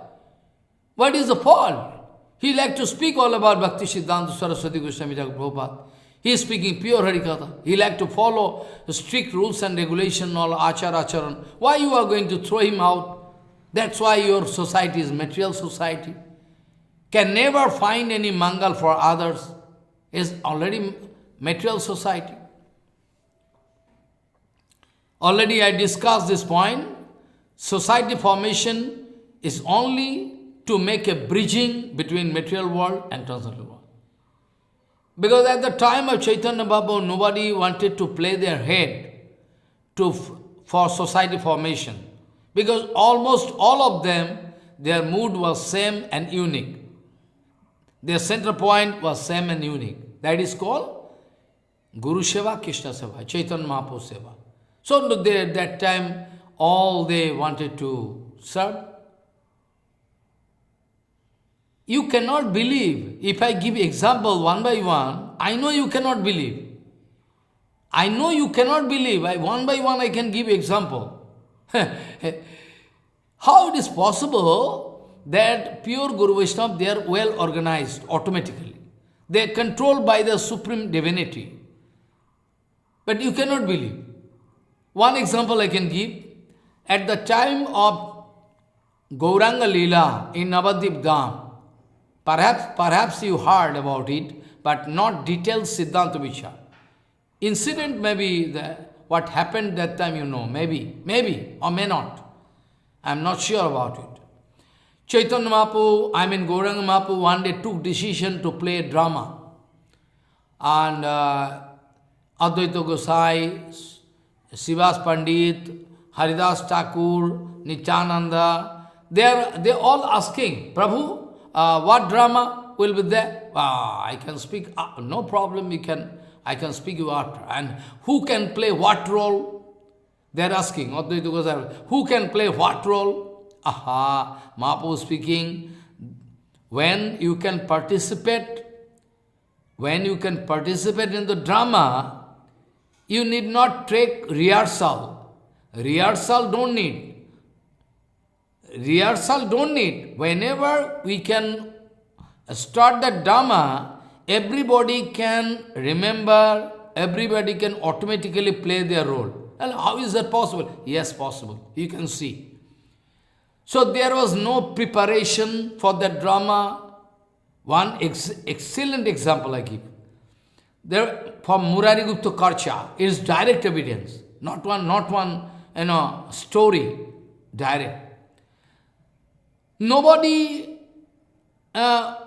What is the fault? He like to speak all about Bhaktisiddhanta Saraswati Goswami Thakur Prabhupada. He is speaking pure HariKatha. He like to follow the strict rules and regulation, all acharan. Why you are going to throw him out? That's why your society is material society. Can never find any mangal for others. Is already material society. Already I discussed this point. Society formation is only to make a bridging between material world and transcendental world. Because at the time of Chaitanya Babu, nobody wanted to play their head for society formation. Because almost all of them, their mood was same and unique. Their center point was same and unique. That is called Guru Seva, Krishna Seva, Chaitanya Mahaprabhu Seva. So at that time, all they wanted to serve. You cannot believe. If I give example one by one, I know you cannot believe. I know you cannot believe. One by one I can give example. How it is possible that pure Guru Vaishnava, they are well organized automatically. They are controlled by the Supreme Divinity. But you cannot believe. One example I can give. At the time of Gauranga Leela in Navadvip Dham, perhaps you heard about it, but not detailed Siddhanta Vichar. Incident maybe what happened that time you know, maybe, or may not. I am not sure about it. Chaitanya Mahaprabhu, Gauranga Mahaprabhu one day took decision to play a drama. And Advaita Gosai, Sivas Pandit, Haridas Thakur, Nityananda, they all asking, Prabhu, what drama will be there? I can speak, no problem, I can speak you after. And who can play what role? They are asking, who can play what role? Mahaprabhu speaking, when you can participate in the drama, you need not take rehearsal. Rehearsal don't need. Whenever we can start the drama, everybody can remember, everybody can automatically play their role. And how is that possible? Yes, possible. You can see. So there was no preparation for the drama. One excellent example I give. There, from Murari Gupta Karcha, it is direct evidence. Not one story, direct. Nobody, there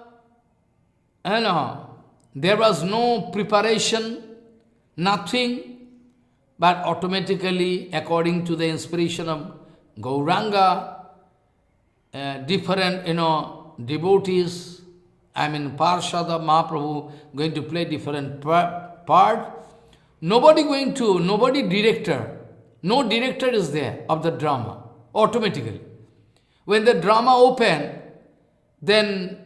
was no preparation, nothing, but automatically, according to the inspiration of Gauranga, different, devotees, Parshada Mahaprabhu going to play different part. Nobody director, no director is there of the drama, automatically. When the drama open, then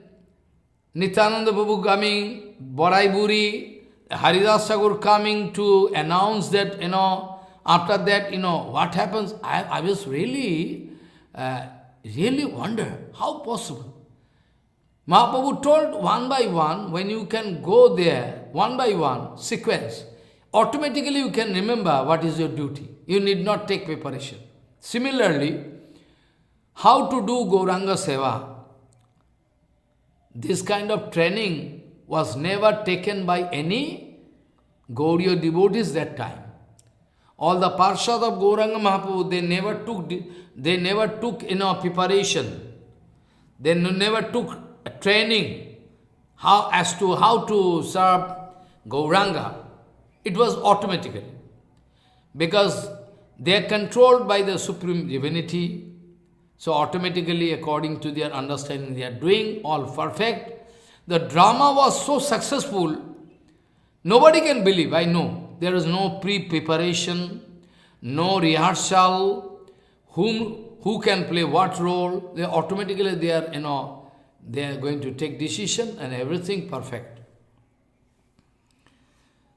Nityananda Prabhu coming, Barai Buri, Haridas Thakur coming to announce that, after that, what happens? I was really wonder, how possible? Mahaprabhu told one by one, when you can go there, one by one, sequence, automatically you can remember what is your duty. You need not take preparation. Similarly, how to do Gauranga Seva? This kind of training was never taken by any Gauriya devotees that time. All the Parshad of Gauranga Mahaprabhu, they never took preparation. They never took training how to serve Gauranga. It was automatically. Because They are controlled by the Supreme Divinity. So automatically, according to their understanding, they are doing all perfect. The drama was so successful, nobody can believe, I know. There is no pre-preparation, no rehearsal, who can play what role. They automatically, they are, they are going to take decision and everything perfect.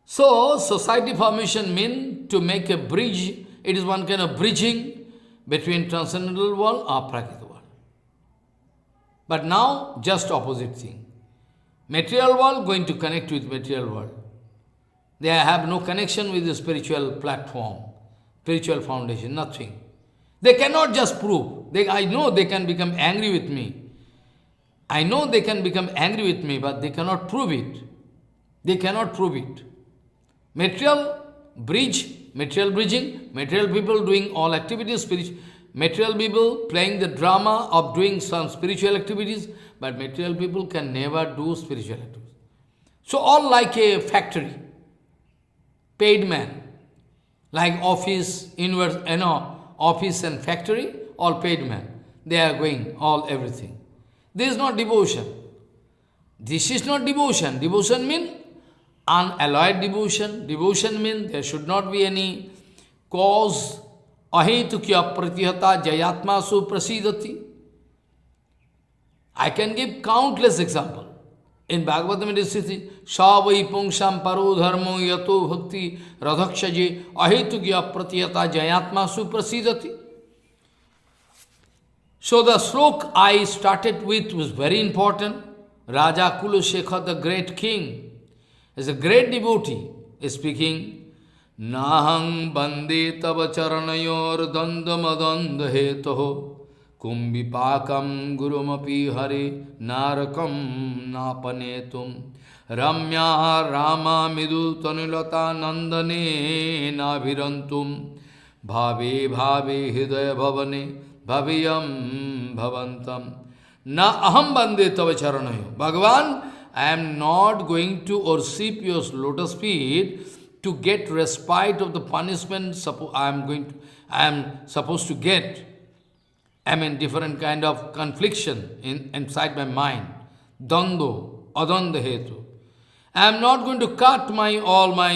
So, society formation means to make a bridge. It is one kind of bridging between transcendental world or Prakriti world. But now, just opposite thing. Material world going to connect with material world. They have no connection with the spiritual platform, spiritual foundation, nothing. They cannot just prove. I know they can become angry with me. I know they can become angry with me, but they cannot prove it. They cannot prove it. Material bridging, material people doing all activities, material people playing the drama of doing some spiritual activities, but material people can never do spiritual activities. So all like a factory, paid man, like office, office and factory, all paid man. They are going, all everything. This is not devotion. This is not devotion. Devotion means unalloyed devotion. Devotion means there should not be any cause. Ahetukya pratihata jayatmasu prasidati. I can give countless examples. In Bhagavatamrita it says, Shavai pungsham paro dharmo yato bhakti radhakshaje ahetukya pratihata jayatmasu prasidati. So the slok I started with was very important. Raja Kulashekhar, the great king, is a great devotee, is speaking, Nahang bande tava charanayor dandamadanda hetoho kumbhipakam gurumapi hari narakam napanetum ramya rama midu tanulata nandane navirantum bhave bhave hidaya bhavane bhaviyam bhavantam na aham bande tava charanayo. Bhagavan, I am not going to worship your lotus feet to get respite of the punishment I am supposed to get. I mean different kind of confliction inside my mind. Dando, adanda hetu. I am not going to cut all my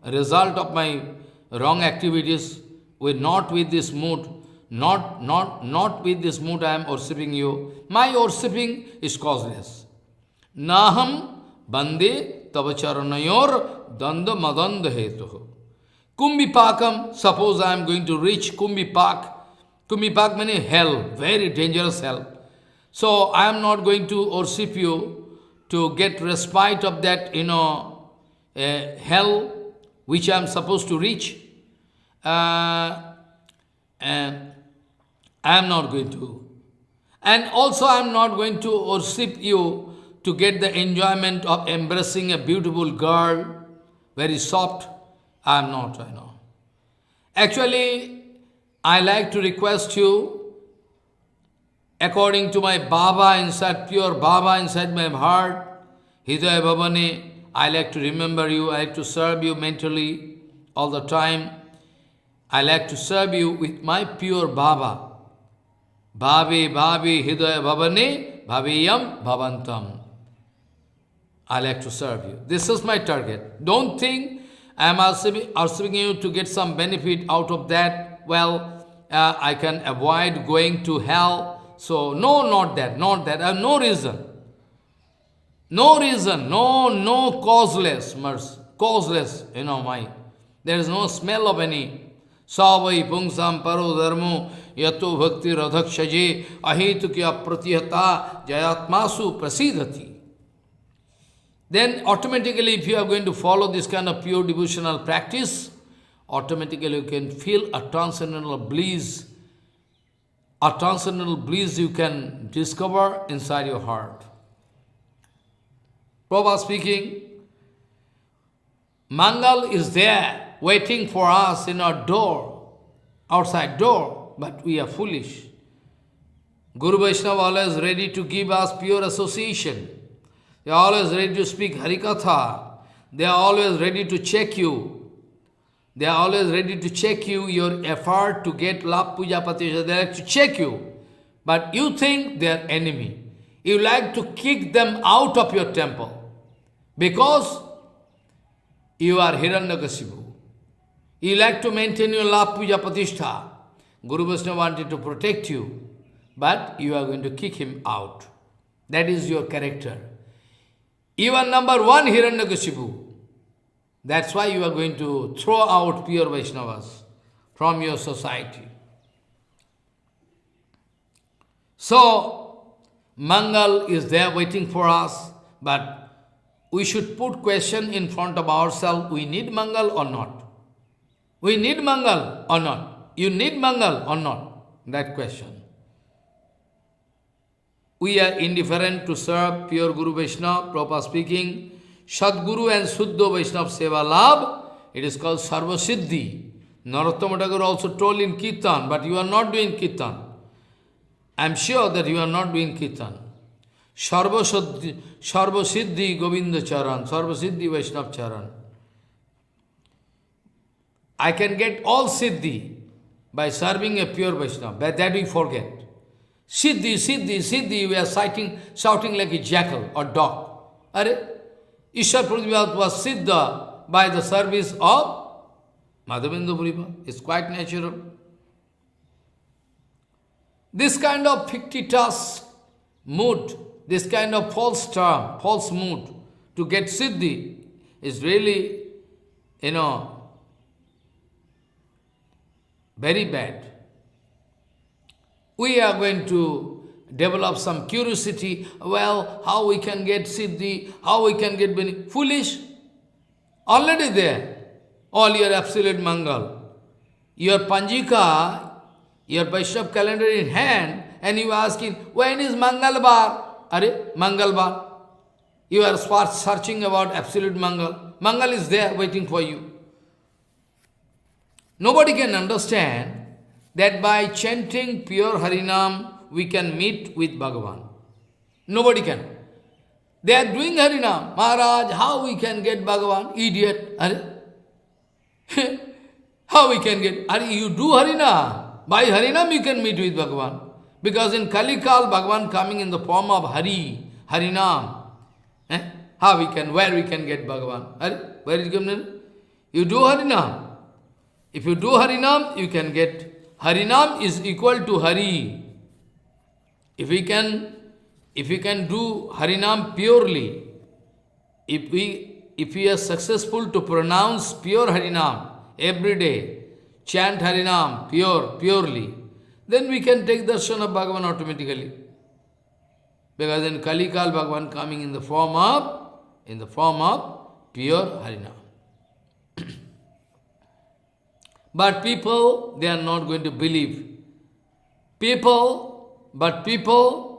result of my wrong activities not with this mood. Not with this mood I am worshipping you. My worshipping is causeless. Naham bande tavacharanayor danda madanda hetuh. Kumbhipakam, suppose I am going to reach Kumbhipak. Kumbhipak means hell, very dangerous hell. So I am not going to worship you to get respite of that, hell which I am supposed to reach. And I am not going to. And also I am not going to worship you to get the enjoyment of embracing a beautiful girl, very soft. I am not, I know. Actually, I like to request you, according to my Baba inside, pure Baba inside my heart, Hidaya Bhavane, I like to remember you, I like to serve you mentally all the time. I like to serve you with my pure Baba. Bhavi Bhavi Hidaya Bhavane Bhaviyam Bhavantam. I like to serve you. This is my target. Don't think I am asking you to get some benefit out of that. Well, I can avoid going to hell. So, no, not that. I have no reason. No reason. No causeless. Causeless, there is no smell of any. Savai pungsam paro dharmo yato bhakti radhakshaje ahetukya pratihata jayatmasu prasidhati. Then automatically if you are going to follow this kind of pure devotional practice, automatically you can feel a transcendental bliss. A transcendental bliss you can discover inside your heart. Prabhupada speaking, Mangal is there waiting for us in our door, outside door, but we are foolish. Guru Vaishnava always ready to give us pure association. They are always ready to speak HariKatha. They are always ready to check you. They are always ready to check you, your effort to get love puja patisha. They like to check you. But you think they are enemy. You like to kick them out of your temple. Because you are Hiranyakasipu. You like to maintain your love puja patishtha. Guru Vaishnava wanted to protect you. But you are going to kick him out. That is your character. You are number one Hiranyakasipu. That's why you are going to throw out pure Vaishnavas from your society. So, Mangal is there waiting for us, but we should put question in front of ourselves, we need Mangal or not? We need Mangal or not? You need Mangal or not? That question. We are indifferent to serve pure Guru Vaishnava, Prabhupada speaking, Sadguru and Suddha Vaishnava Seva Labh, it is called Sarva Siddhi. Narottama Thakur also told in Kirtan, but you are not doing Kirtan. I am sure that you are not doing Kirtan. Sarva Siddhi Govinda Charan, Sarva Siddhi Vaishnava Charan. I can get all Siddhi by serving a pure Vaishnava, but that we forget. Siddhi, Siddhi, Siddhi, we are shouting like a jackal or dog. Are? Ishwar Pratibhat was Siddha by the service of Madhavendra Puripa. It's quite natural. This kind of fictitious mood, this kind of false term, false mood to get Siddhi is really, very bad. We are going to develop some curiosity, well, how we can get Siddhi, how we can get benefit. Foolish. Already there. All your absolute Mangal. Your Panjika, your Vaishnava calendar in hand, and you are asking, when is Mangal Bar? Are Mangal Bar. You are searching about absolute Mangal. Mangal is there waiting for you. Nobody can understand that by chanting pure Harinam, we can meet with Bhagavan. Nobody can. They are doing Harinam. Maharaj, how we can get Bhagavan? Idiot. How we can get? You do Harinam. By Harinam you can meet with Bhagavan. Because in Kalikal, Bhagavan coming in the form of Harinam. Where we can get Bhagavan? Where is coming? You do Harinam. If you do Harinam, you can get. Harinam is equal to Hari. If we can do Harinam purely, if we are successful to pronounce pure Harinam every day, chant Harinam purely, then we can take darshan of Bhagavan automatically. Because in Kalikal, Bhagavan coming in the form of pure Harinam. But people, they are not going to believe. People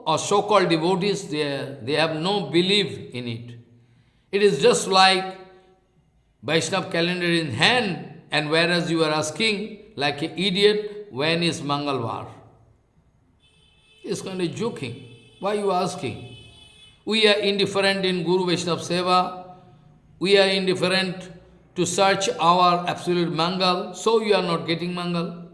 or so-called devotees, they have no belief in it. It is just like Vaishnava calendar in hand, and whereas you are asking, like an idiot, when is Mangalvar? It's kind of joking. Why you asking? We are indifferent in Guru Vaishnava Seva. We are indifferent to search our absolute Mangal, so you are not getting Mangal.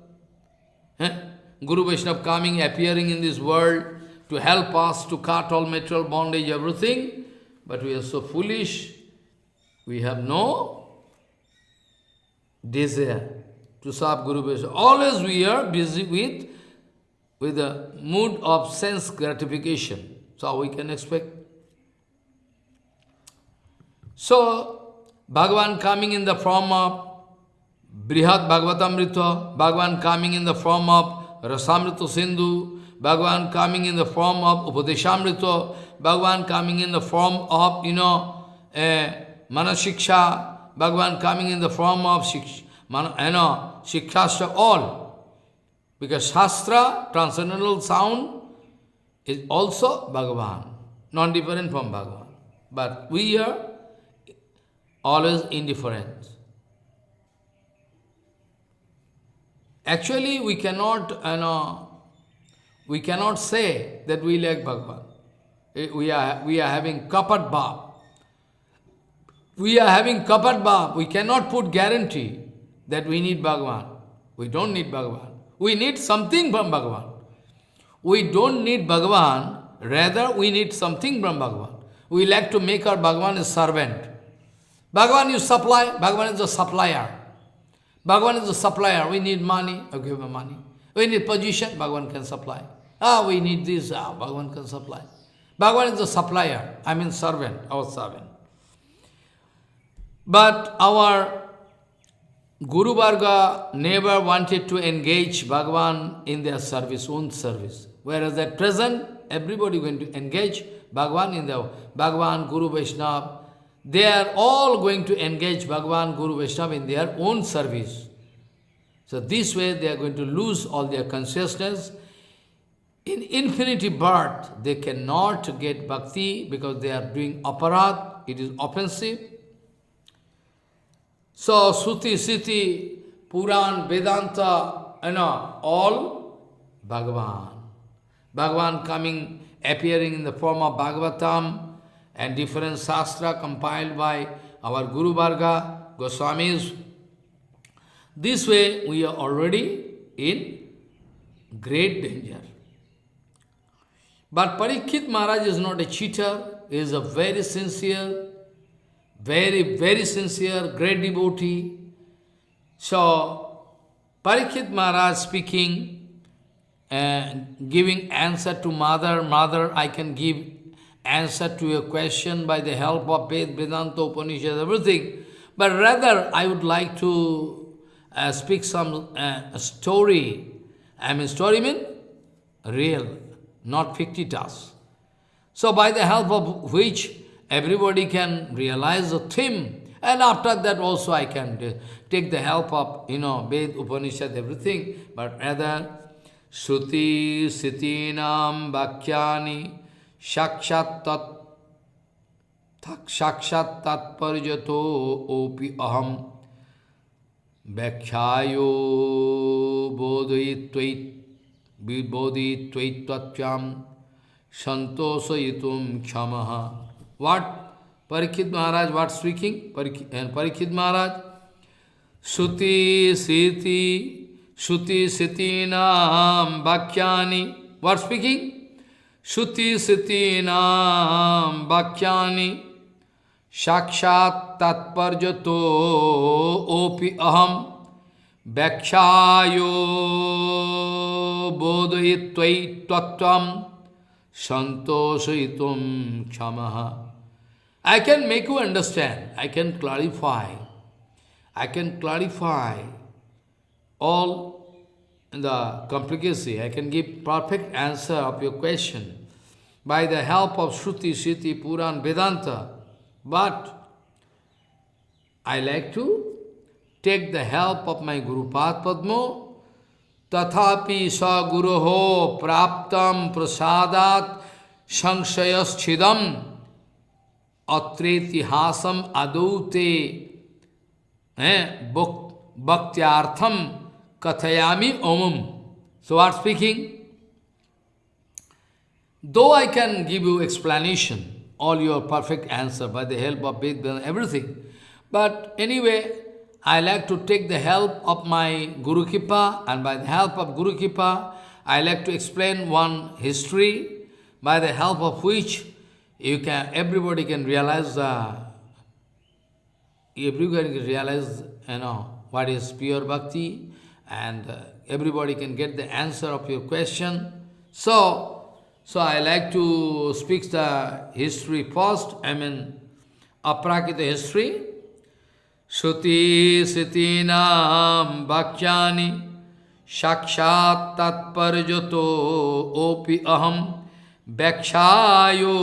Guru Vaishnava coming, appearing in this world to help us to cut all material bondage, everything. But we are so foolish. We have no desire to serve Guru Vaishnava. Always we are busy with the mood of sense gratification. So we can expect. So, Bhagavan coming in the form of Brihad Bhagavatamrita, Bhagavan coming in the form of Rasamrita Sindhu, Bhagavan coming in the form of Upadeshamrita, Bhagavan coming in the form of, Manasiksha, Bhagavan coming in the form of Shikshastra, all. Because Shastra, transcendental sound, is also Bhagavan, not different from Bhagavan. But we are always indifferent. Actually, we cannot say that we like Bhagavan. We are having kapat bhav. We are having kapat bhav. We cannot put guarantee. that we need Bhagavan. We don't need Bhagavan. We need something from Bhagavan. We don't need Bhagavan, rather we need something from Bhagavan. We like to make our Bhagavan a servant. Bhagavan you supply, Bhagavan is a supplier. Bhagavan is a supplier. We need money, I give him money. We need position, Bhagavan can supply. We need this, Bhagavan can supply. Bhagavan is a supplier, I mean servant, our servant. But our Guru Varga never wanted to engage Bhagavan in their service, own service. Whereas at present, everybody going to engage Bhagavan in their Bhagavan, Guru Vaishnava. They are all going to engage Bhagavan, Guru Vaishnava in their own service. So this way they are going to lose all their consciousness. In infinity birth, they cannot get bhakti because they are doing aparadh, it is offensive. So Suti, Siti, Puran, Vedanta, all Bhagavan. Bhagavan coming, appearing in the form of Bhagavatam and different Shastra compiled by our Guru Varga, Goswamis. This way we are already in great danger. But Parikshit Maharaj is not a cheater, he is a very sincere, very sincere, great devotee. So, Parikshit Maharaj speaking, giving answer to Mother, Mother, I can give answer to your question by the help of Ved, Vedanta, Upanishad, everything. But rather, I would like to speak some story. I mean, story means real, not fictitious. So, by the help of which everybody can realize the theme, and after that also I can take the help of, Ved, Upanishad, everything, but rather, Shruti, Sitinam, Bhakyani, Shakshat Tatparjato, Opi Aham, Bhakhyayo, Bodhi Tvaitvatyam, Santosayitum Kshamaha. What? Parikshit Maharaj, what speaking? Parikshit Maharaj, Shruti Sitinam Bhakyani. What speaking? Shruti Sitinam Bhakyani Shakshat Tatparjato Opi Aham Bhakhyayo Bodhayit Tvaitvatvam Santosayitum Kshamaha. I can make you understand, I can clarify all the complicacy, I can give perfect answer of your question by the help of Shruti, Siti, Puran, Vedanta. But I like to take the help of my Guru Padma, Tathapi sa guruho praptam prasadat sankshayas chidam atretihasam adaute bhaktyartham kathayami omam. So what speaking? Though I can give you explanation, all your perfect answer by the help of Vedanta, everything, but anyway, I like to take the help of my Guru Kripa, and by the help of Guru Kripa, I like to explain one history, by the help of which everybody can realize, what is pure bhakti, and everybody can get the answer of your question. So I like to speak the history first, aprakita history. Shruti Sitinam Bhakyani Shakshat Tatparjato Opi Aham Bhakshayo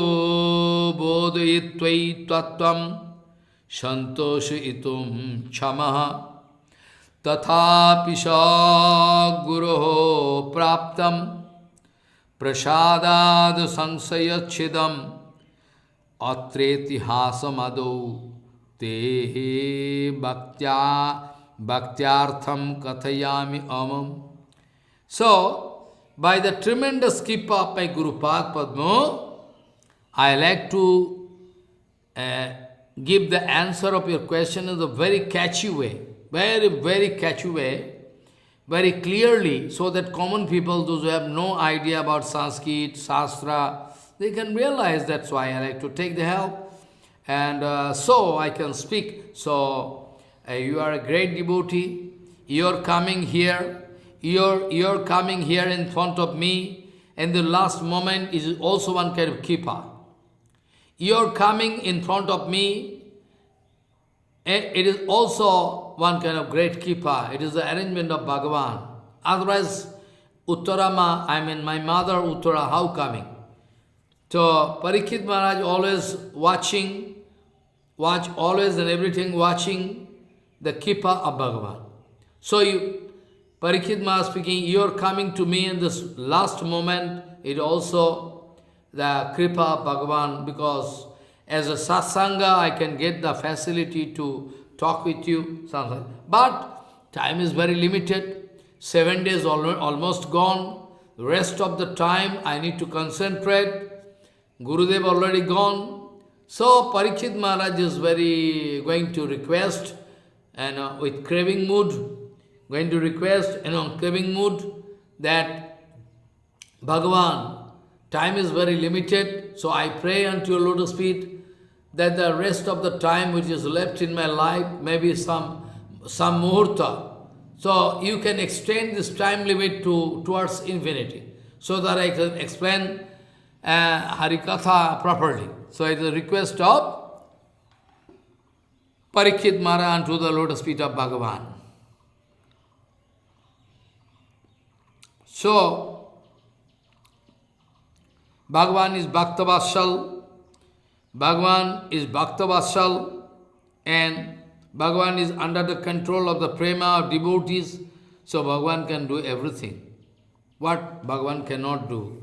Bodhayit Tvaitvatvam Santosayitum Kshamaha Tathapi sa guruho praptam prasadad sangsayachidam atretihasam adau te bhaktyartham kathayami amam. So, by the tremendous kripa of my Guru Padma, I like to give the answer of your question in a very catchy way. very catchy way, very clearly, so that common people, those who have no idea about Sanskrit, Shastra, they can realize. That's why I like to take the help. And so I can speak. So you are a great devotee. You're coming here. You're coming here in front of me. And the last moment is also one kind of kippa. You're coming in front of me. It is also one kind of great kippa. It is the arrangement of Bhagavan. Otherwise, Uttarama, I mean my mother Uttara, how coming? So Parikshit Maharaj always watch always and everything watching the kippa of Bhagavan. So Parikshit Maharaj speaking, you are coming to me in this last moment, it also the kripa of Bhagavan, because as a satsanga I can get the facility to talk with you, something. But time is very limited. 7 days almost gone. The rest of the time I need to concentrate. Gurudev already gone. So Parikshit Maharaj is very going to request, and with craving mood, going to request, craving mood, that Bhagavan, time is very limited, so I pray unto your lotus feet that the rest of the time which is left in my life, maybe some muhurta, so you can extend this time limit towards infinity, so that I can explain HariKatha properly. So it is a request of Parikshit Maharaj unto the lotus feet of Bhagavan. So, Bhagavan is Bhaktavatsal, Bhagavan is Bhaktavatsal, and Bhagavan is under the control of the prema of devotees, so Bhagavan can do everything. What Bhagavan cannot do.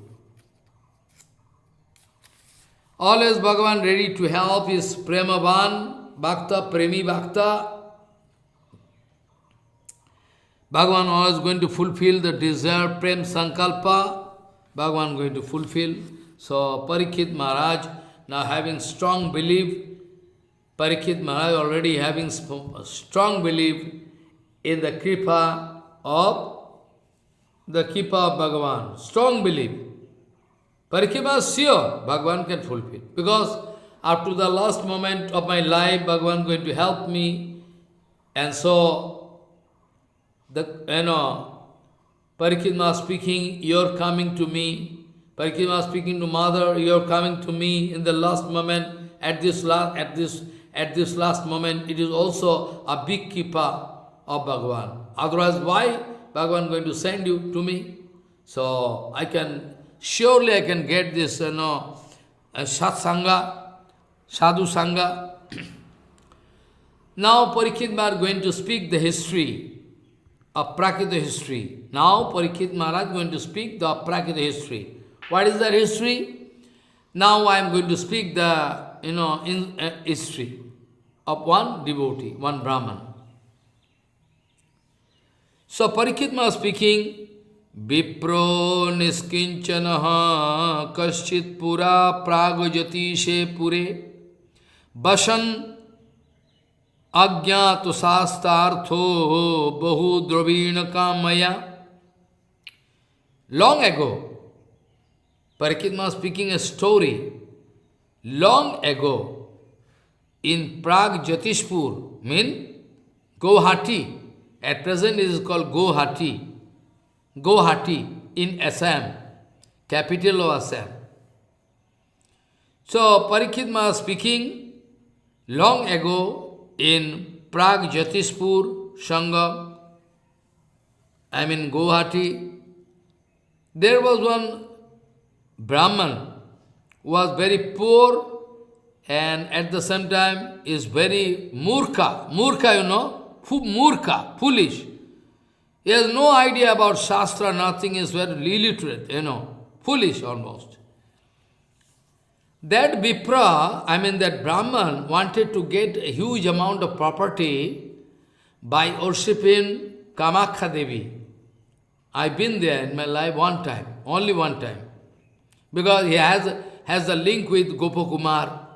Always Bhagavan ready to help his premavan, bhakta, premi bhakta. Bhagavan always going to fulfill the desire, prem sankalpa. Bhagavan going to fulfill. So Parikshit Maharaj now having strong belief. Parikshit Maharaj already having strong belief in the kripa of Bhagavan. Strong belief. Parikshit Maharaj is sure Bhagavan can fulfill. Because up to the last moment of my life, Bhagavan going to help me. And so Parikshit Maharaj speaking, you're coming to me. Parikshit Maharaj speaking to mother, you're coming to me in the last moment. At this last moment, it is also a big kippa of Bhagavan. Otherwise, why Bhagavan going to send you to me? So surely I can get this, satsanga, sadhu sangha. Now Parikshit Maharaj going to speak the history. Aprakita history. Now Parikshit Maharaj going to speak the Aprakita history. What is that history? Now I am going to speak the history of one devotee, one Brahman. So Parikshit Maharaj speaking, Vipro niskinchanaha kaschit pura pragojatishe pure Bashan Agyato sastartho bahu dravina kamaya. Long ago, Parikshit Maharaj speaking a story. Long ago, in Prague Jatishpur, mean Guwahati. At present it is called Guwahati. Guwahati in Assam, capital of Assam. So Parikshit Maharaj speaking, long ago, in Prague Jatishpur, Sangam, Guwahati, there was one Brahman who was very poor and at the same time is very murkha. Murkha, foolish. He has no idea about Shastra, nothing, is very illiterate, foolish almost. That Vipra, that Brahman, wanted to get a huge amount of property by worshipping Kamakhya Devi. I've been there in my life one time, only one time. Because he has a link with Gopakumar,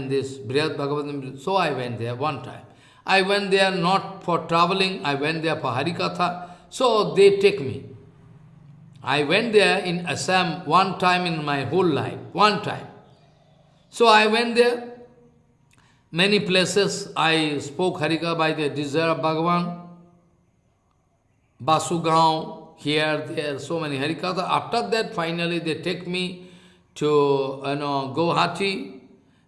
this Brihad Bhagavatamrita. So I went there one time. I went there not for traveling, I went there for HariKatha, so they take me. I went there in Assam one time in my whole life, one time. So I went there, many places I spoke HariKatha by the desire of Bhagavan, Basugaon, here, there, so many HariKatha. After that, finally they take me to Guwahati,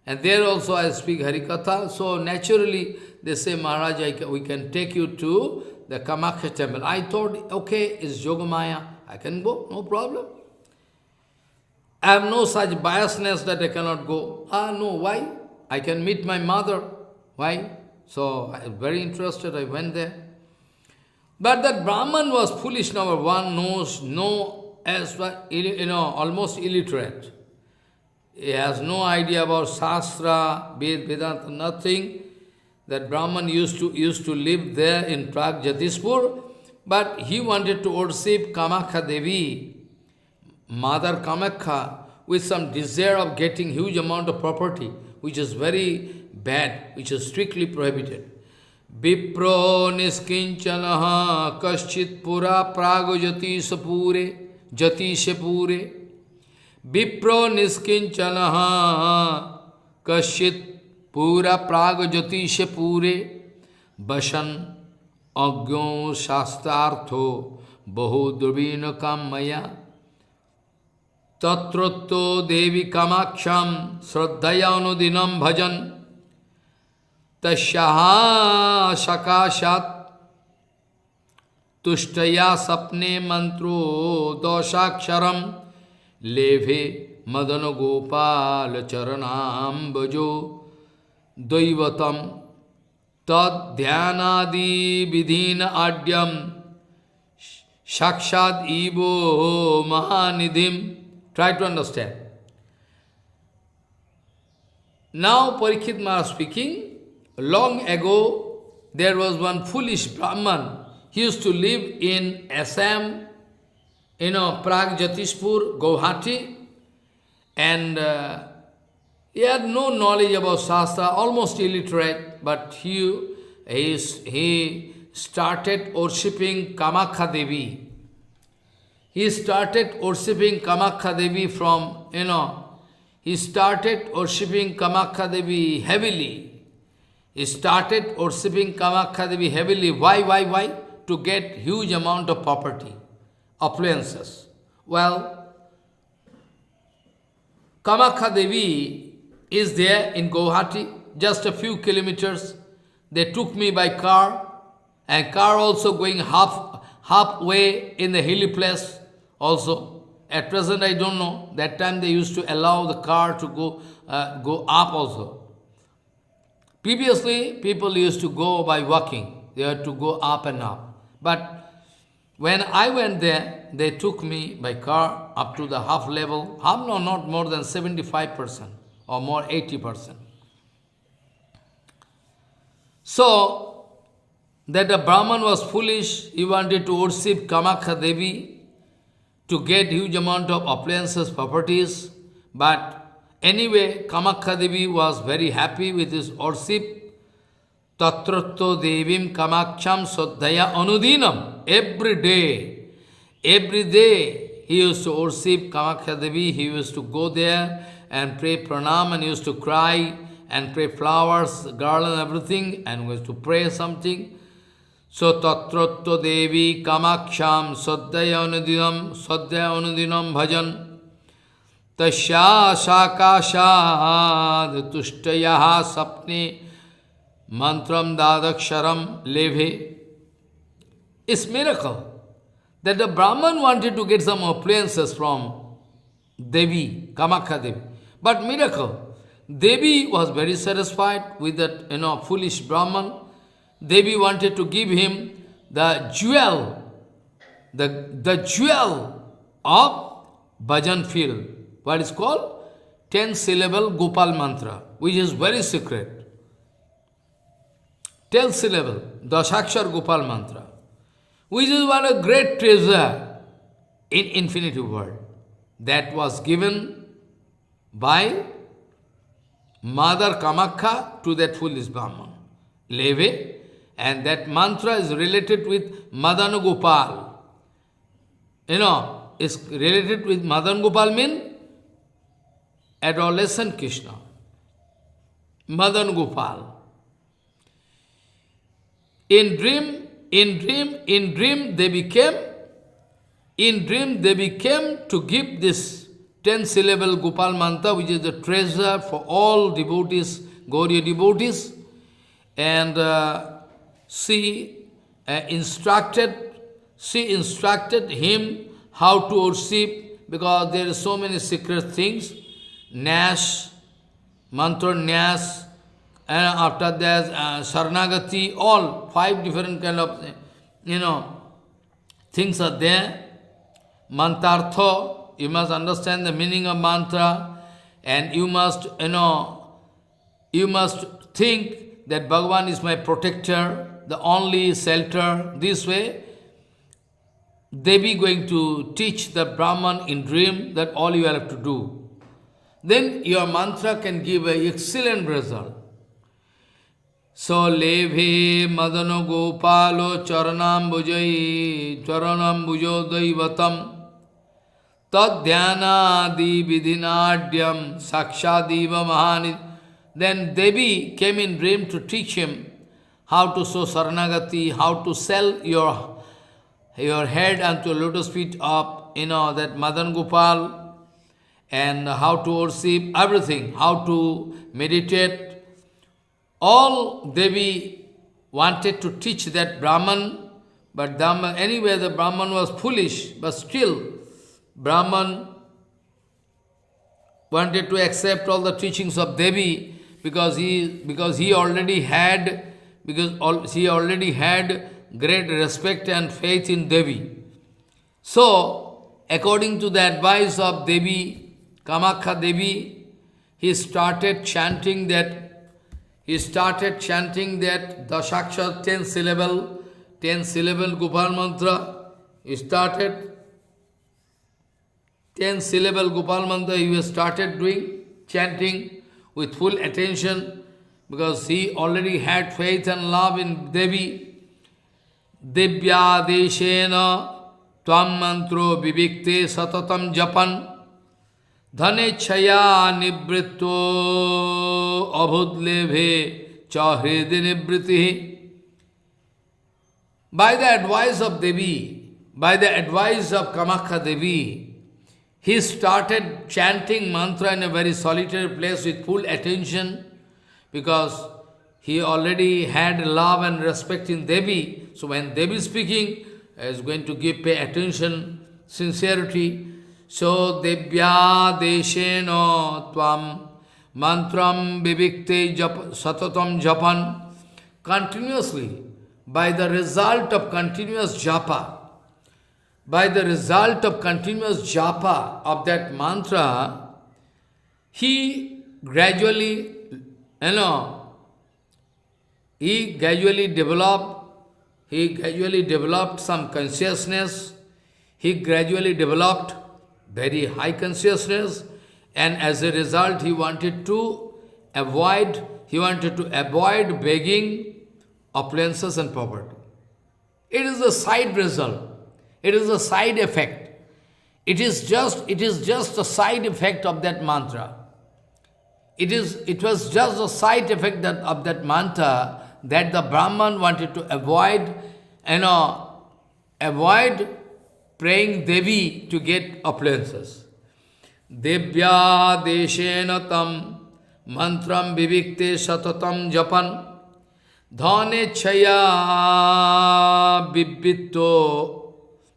and there also I speak HariKatha. So naturally, they say, Maharaj, we can take you to the Kamakhya temple. I thought, okay, it's Yogamaya, I can go, no problem. I have no such biasness that I cannot go. No, why? I can meet my mother. Why? So I was very interested, I went there. But that Brahman was foolish, number one, knows no, as well, almost illiterate. He has no idea about Shastra, Vedanta, nothing. That Brahman used to live there in Pragjatispur, but he wanted to worship Kamakhya Devi, Mother Kamakhya, with some desire of getting huge amount of property, which is very bad, which is strictly prohibited. Vipro niskinchanaha kaschit pura prago jatisapure. Vipro niskinchanaha kaschit pura prago jatisapure. Bashan agyo shastartho bahu durvina kamaya. Tatrotto devi kamaksham sraddhaya anudinam bhajan. Tasyaha sakashat tushtaya sapne mantro dosaksharam leve madana gopal charanam bhajo daivatam tad dhyanadi vidhina adyam sakshad ivo mahanidhim. Try to understand. Now Parikshit Maharaj speaking. Long ago, there was one foolish Brahman. He used to live in Assam, Pragjatispur, Guwahati, and he had no knowledge about Shastra, almost illiterate, but he started worshipping Kamakhya Devi. He started worshipping Kamakhya Devi he started worshipping Kamakhya Devi heavily. He started worshipping Kamakhya Devi heavily. Why? To get huge amount of property, affluences. Well, Kamakhya Devi is there in Guwahati, just a few kilometers. They took me by car, and car also going halfway in the hilly place also. At present I don't know. That time they used to allow the car to go up also. Previously, people used to go by walking. They had to go up and up. But when I went there, they took me by car up to the half level. Not more than 75% or more 80%. So, that the Brahman was foolish. He wanted to worship Kamakhya Devi to get huge amount of appliances, properties. But anyway, Kamakhya Devi was very happy with his worship. Tatratto Devim Kamaksham Swaddhaya Anudinam. Every day he used to worship Kamakhya Devi. He used to go there and pray pranam, and he used to cry and pray flowers, garland, everything, and was to pray something. So Tatratto Devi Kamaksham Swaddhaya Anudinam Bhajan. Tasya sakashad tushtayaha sapne mantram dadaksharam leve. It's miracle that the Brahman wanted to get some appliances from Devi, Kamakhya Devi. But miracle, Devi was very satisfied with that foolish Brahman. Devi wanted to give him the jewel, the jewel of bhajan field. What is called? 10-syllable Gopal mantra, which is very secret. 10-syllable, Dasakshar Gopal mantra, which is one a great treasure in infinity world. That was given by Mother Kamakhya to that foolish Brahman. Leve, and that mantra is related with Madan Gopal. Is related with Madan Gopal means adolescent Krishna. Madan Gopal. In dream they became to give this 10-syllable Gopal mantra, which is the treasure for all devotees, Gauriya devotees. And she instructed him how to worship, because there are so many secret things. Nash, mantra Nash, and after that Sarnagati, all 5 different kind of, things are there. Mantartha, you must understand the meaning of mantra, and you must think that Bhagavan is my protector, the only shelter. This way, Devi going to teach the Brahman in dream that all you have to do. Then your mantra can give an excellent result. So leve madano gopalo charanambujo daivatam tad dhyanadi vidhinadyam sakshadiva mahani. Then Devi came in dream to teach him how to show Saranagati, how to sell your head unto lotus feet of that Madan Gopal, and how to worship, everything, how to meditate. All Devi wanted to teach that Brahman, but anyway the Brahman was foolish, but still Brahman wanted to accept all the teachings of Devi, because he already had great respect and faith in Devi. So, according to the advice of Devi, Kamakhya Devi, he started chanting that Dashaksha 10-syllable Gopal mantra. He started 10-syllable Gopal mantra, he started doing, chanting with full attention, because he already had faith and love in Devi. Divya deshena tvam mantro vivikte satatam japan dhane chaya nibritto abhudlebhe chahrede nibritihi. By the advice of Devi, by the advice of Kamakhya Devi, he started chanting mantra in a very solitary place with full attention, because he already had love and respect in Devi. So when Devi is speaking, he is going to pay attention, sincerity. So Devya desheno tvam mantram vivikte satatam japan. Continuously, by the result of continuous japa, of that mantra, he gradually developed some consciousness. He gradually developed very high consciousness, and as a result he wanted to avoid begging opulences and property. It is a side result. It is a side effect. It is just a side effect of that mantra. It was just a side effect of that mantra that the Brahman wanted to avoid praying Devi to get opulences. Devya deshena tam mantram vivikte satatam japan dhane chaya vibhitto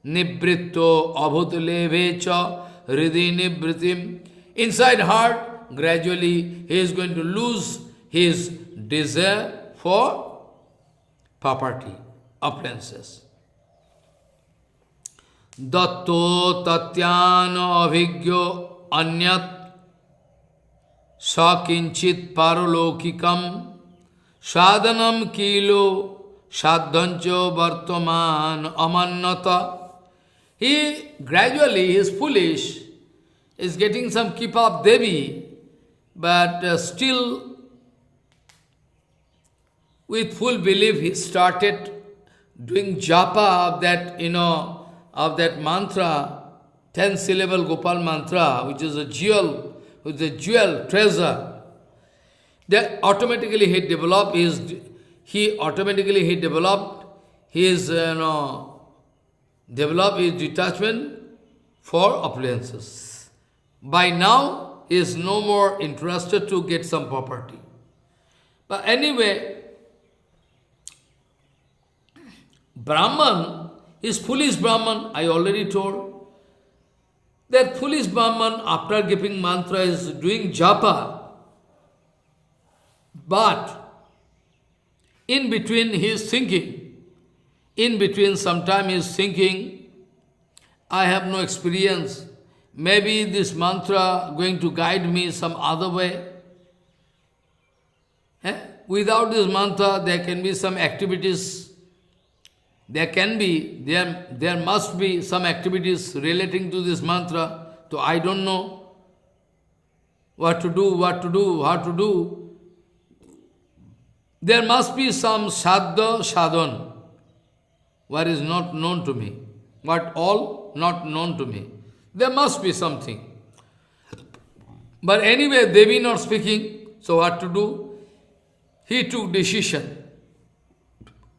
nibritto abhutlevecha hridi nibritim. Inside heart, gradually he is going to lose his desire for property, opulences. Datto tatyano avigyo anyat sakinchit paralokikam sadhanam kilo sadhancho vartaman amannata. He gradually is foolish, is getting some keep of Devi, but still with full belief, he started doing japa of that, of that mantra, 10-syllable Gopal mantra, which is a jewel treasure. That automatically he developed his detachment for appliances. By now, he is no more interested to get some property. But anyway, Brahman is foolish Brahman, I already told. That foolish Brahman, after giving mantra, is doing japa. But in between he is thinking. In between sometime he is thinking, I have no experience. Maybe this mantra going to guide me some other way. Without this mantra, there can be some activities. There must be some activities relating to this mantra. So I don't know what to do. There must be some sadha sadhan, what is not known to me, what all not known to me. There must be something. But anyway, Devi not speaking, so what to do? He took decision.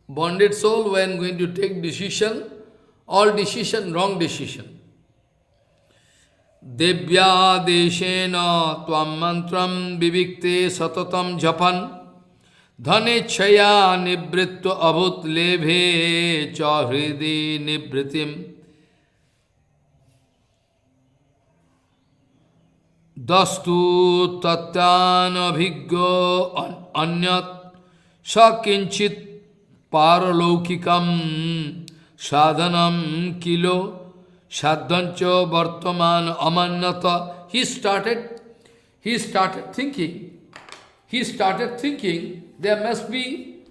Bonded soul, when going to take decision, all decision, wrong decision. Devya deshena tvam mantram vivikte satatam japan dhane chaya nibritto abhut lebhe chahridi nibritim dastu tatyan abhigyo anyat sakinchit paralaukikam sadhanam kilo sadhancho vartaman amanyata. He started thinking, there must be,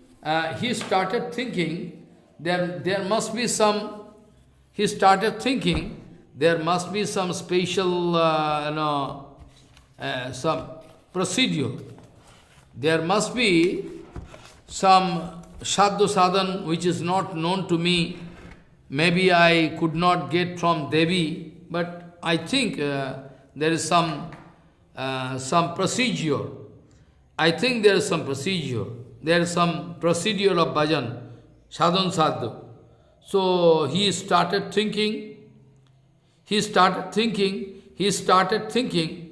there must be some special, some procedure. There must be some sadhu sadhan which is not known to me. Maybe I could not get from Devi, but I think there is some procedure. I think there is some procedure. There is some procedure of bhajan, sadhan sadhu. So he started thinking,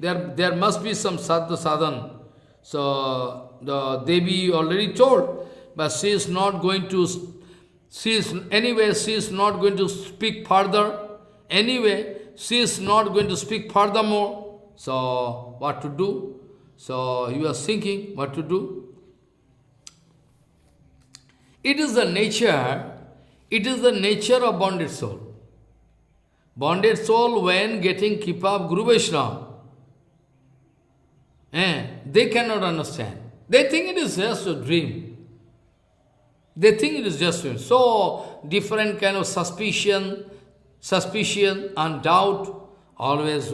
there must be some sadhu sadhan. So the Devi already told, but she is not going to speak further. Anyway, she is not going to speak furthermore. So what to do? So he was thinking what to do. It is the nature of bonded soul. Bonded soul, when getting Kripa of Guru Vaishnava, they cannot understand. They think it is just a dream. They think it is just a dream. So, different kind of suspicion and doubt always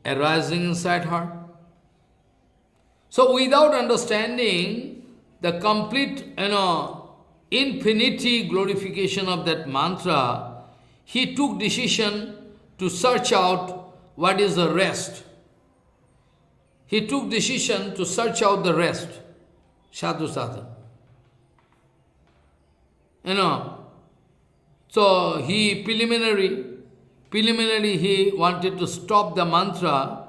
arising inside her. So, without understanding the complete, infinity glorification of that mantra, he took decision to search out what is the rest. He took decision to search out the rest, sadhu sadhan. So he preliminary he wanted to stop the mantra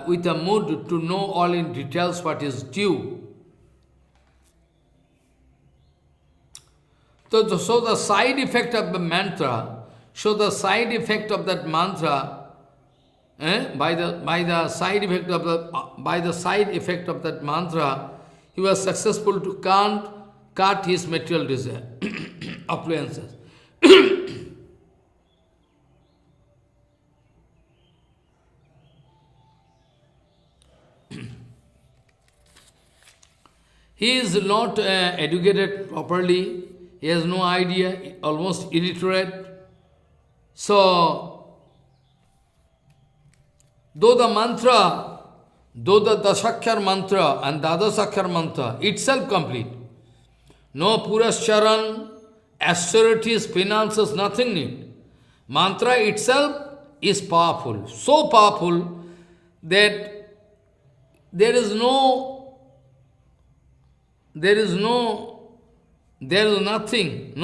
with a mood to know all in details what is due. So the side effect of the mantra, by the side effect of that mantra, he was successful to cut his material desire, appliances. He is not educated properly. He has no idea, almost illiterate. So, though the Dasakhyar mantra and Dadasakhar mantra itself complete, No Purascharan, austerities, penances, nothing need. Mantra itself is powerful, so powerful that there is no, there is no, there is nothing,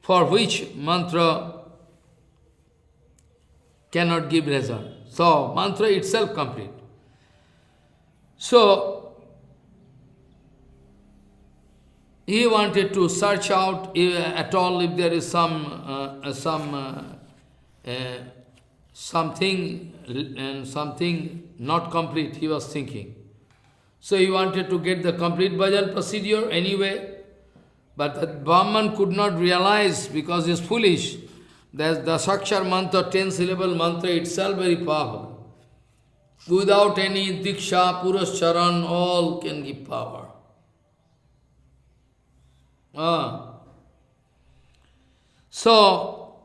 for which mantra cannot give result. So, mantra itself complete. So, he wanted to search out at all if there is something not complete, he was thinking. So he wanted to get the complete bhajan procedure anyway, but the Brahman could not realize because he is foolish. That the Sakshar mantra, 10-syllable mantra itself very powerful. Without any Diksha, Purascharan, all can give power. So,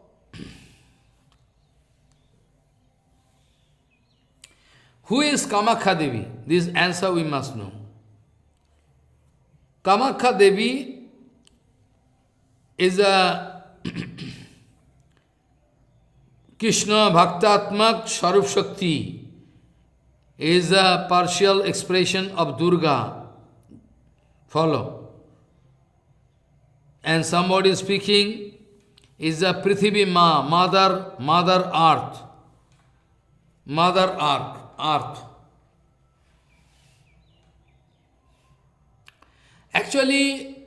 who is Kamakya Devi? This answer we must know. Kamakya Devi is a Krishna Bhaktatmak Sharup Shakti, is a partial expression of Durga. Follow. And somebody speaking is a Prithvi Ma, Mother Earth. Mother Earth. Actually,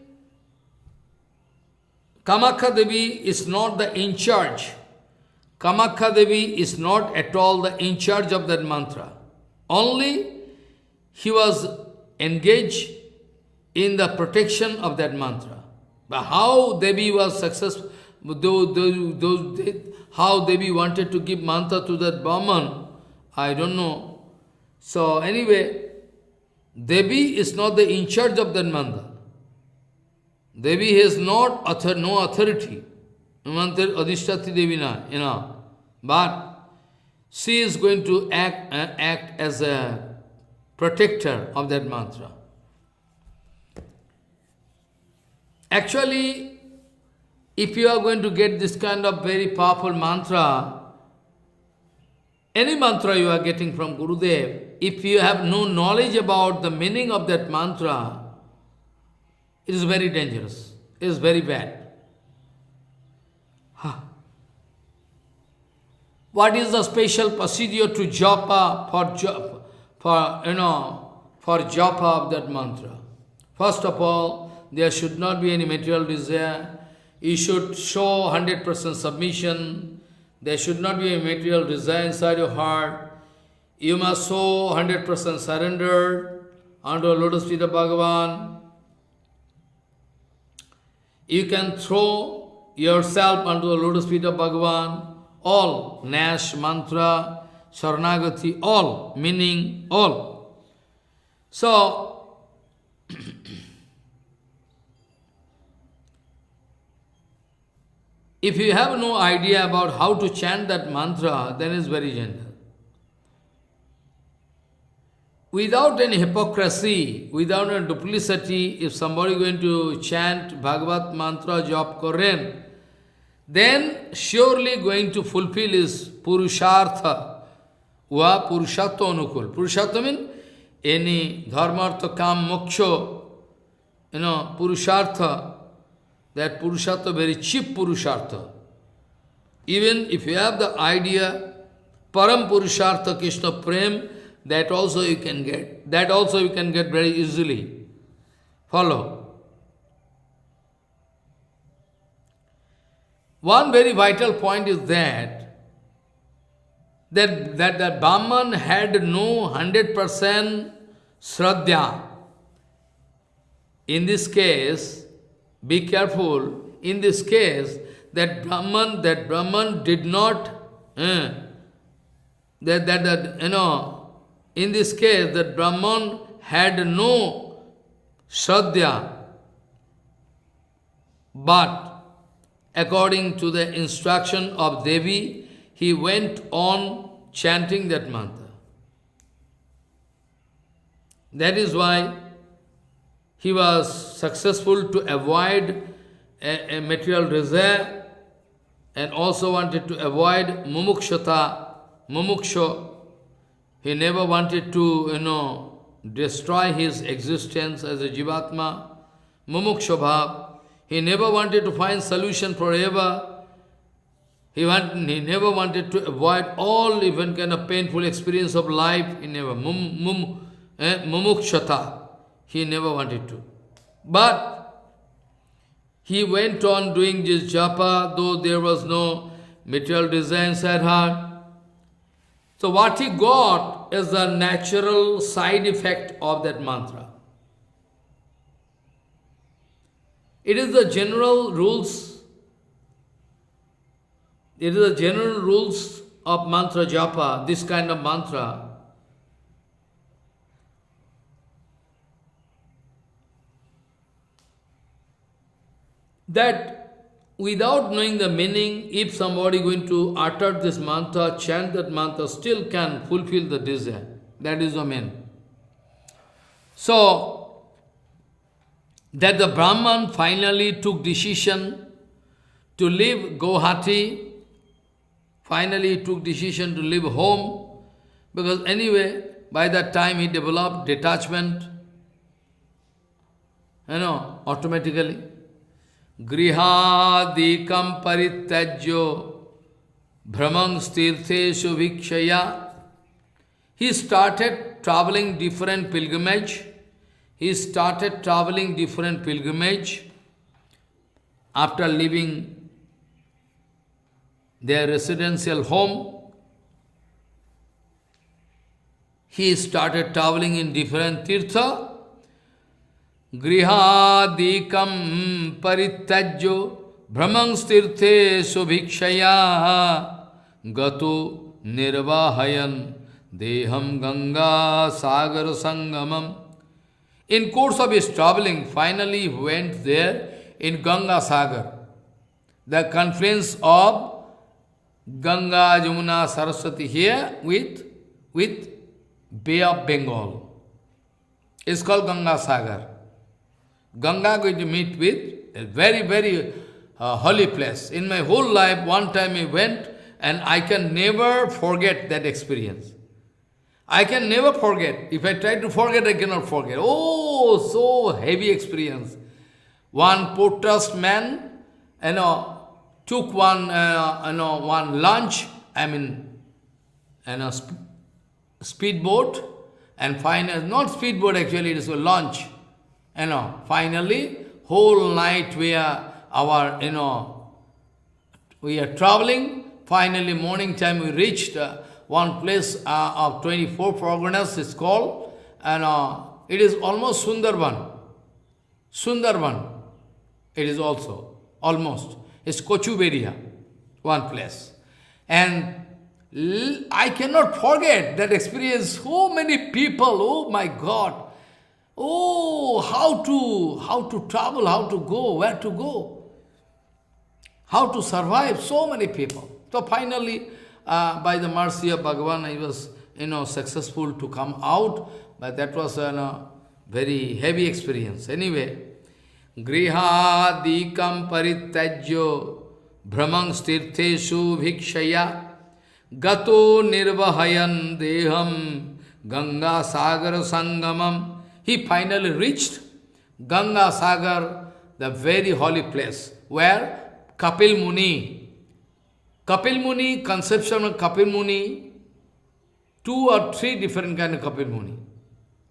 Kamakya Devi is not the in charge. Kamakya Devi is not at all the in charge of that mantra. Only he was engaged in the protection of that mantra. But how Devi was successful, how Devi wanted to give mantra to that Brahman, I don't know. So anyway, Devi is not the in charge of that mantra. Devi has no authority. Adhishtati Devi na, but she is going to act as a protector of that mantra. Actually, if you are going to get this kind of very powerful mantra, any mantra you are getting from Gurudev, if you have no knowledge about the meaning of that mantra, it is very dangerous. It is very bad. What is the special procedure to japa for japa of that mantra? First of all, there should not be any material desire. You should show 100% submission. There should not be a material desire inside your heart. You must show 100% surrender unto the lotus feet of Bhagavan. You can throw yourself unto the lotus feet of Bhagavan. All, Nash, mantra, Sharanagati, all, meaning, all. So, if you have no idea about how to chant that mantra, then it's very gentle. Without any hypocrisy, without any duplicity, if somebody is going to chant Bhagavat mantra, jap Koren, then surely going to fulfill his Purushartha, wa Purushartha Anukul. Purushartha means any Dharma, Artha, Kam, Moksha, Purushartha, that Purushartha, very cheap Purushartha. Even if you have the idea, Param Purushartha, Krishna Prem, that also you can get. That also you can get very easily. Follow. One very vital point is that Brahman had no 100% Shraddha. In this case, be careful, in this case, that Brahman did not, in this case, that Brahman had no Shraddha, but according to the instruction of Devi, he went on chanting that mantra. That is why he was successful to avoid a material desire and also wanted to avoid mumuksha. He never wanted to, destroy his existence as a jivatma, mumuksha bhav. He never wanted to find solution forever. He never wanted to avoid all even kind of painful experience of life. He never, mumukshata. He never wanted to. But he went on doing this japa, though there was no material desire inside heart. So what he got is the natural side effect of that mantra. It is the general rules. It is the general rules of mantra japa, this kind of mantra. That without knowing the meaning, if somebody going to utter this mantra, chant that mantra, still can fulfill the desire. That is the main. So, that the Brahman finally took decision to leave Guwahati, finally took decision to leave home, because anyway, by that time he developed detachment, automatically. Grihadikam parityajyo Brahman stirtheshu vikshaya. He started traveling different pilgrimage. After leaving their residential home. He started traveling in different tirtha. Grihadikam parityajyo Brahman stirtheshu vikshaya Gato nirvahayan deham ganga sagar sangamam. In course of his traveling, finally he went there in Ganga Sagar, the confluence of Ganga, Jamuna, Saraswati here with Bay of Bengal. It's called Ganga Sagar. Ganga going to meet with a very, very holy place. In my whole life, one time I went and I can never forget that experience. I can never forget. If I try to forget, I cannot forget. Oh, so heavy experience. One poor-trust man, took one lunch, speedboat, and finally, not speedboat actually, it is a launch. Finally, whole night we are traveling. Finally, morning time we reached one place of 24 Parganas, it's called, and it is almost Sundarban. It is also, almost. It's Kochuberia, one place. And I cannot forget that experience. So many people, oh my God. Oh, how to travel, how to go, where to go, how to survive, so many people. So finally, by the mercy of Bhagavan, I was, successful to come out, but that was a very heavy experience. Anyway, Grihadikam parityajyo Brahman stirtheshu bhikshaya Gato nirvahayan deham Ganga sagar sangamam. He finally reached Ganga Sagar, the very holy place, where Kapil Muni, conception of Kapil Muni, 2 or 3 different kind of Kapil Muni.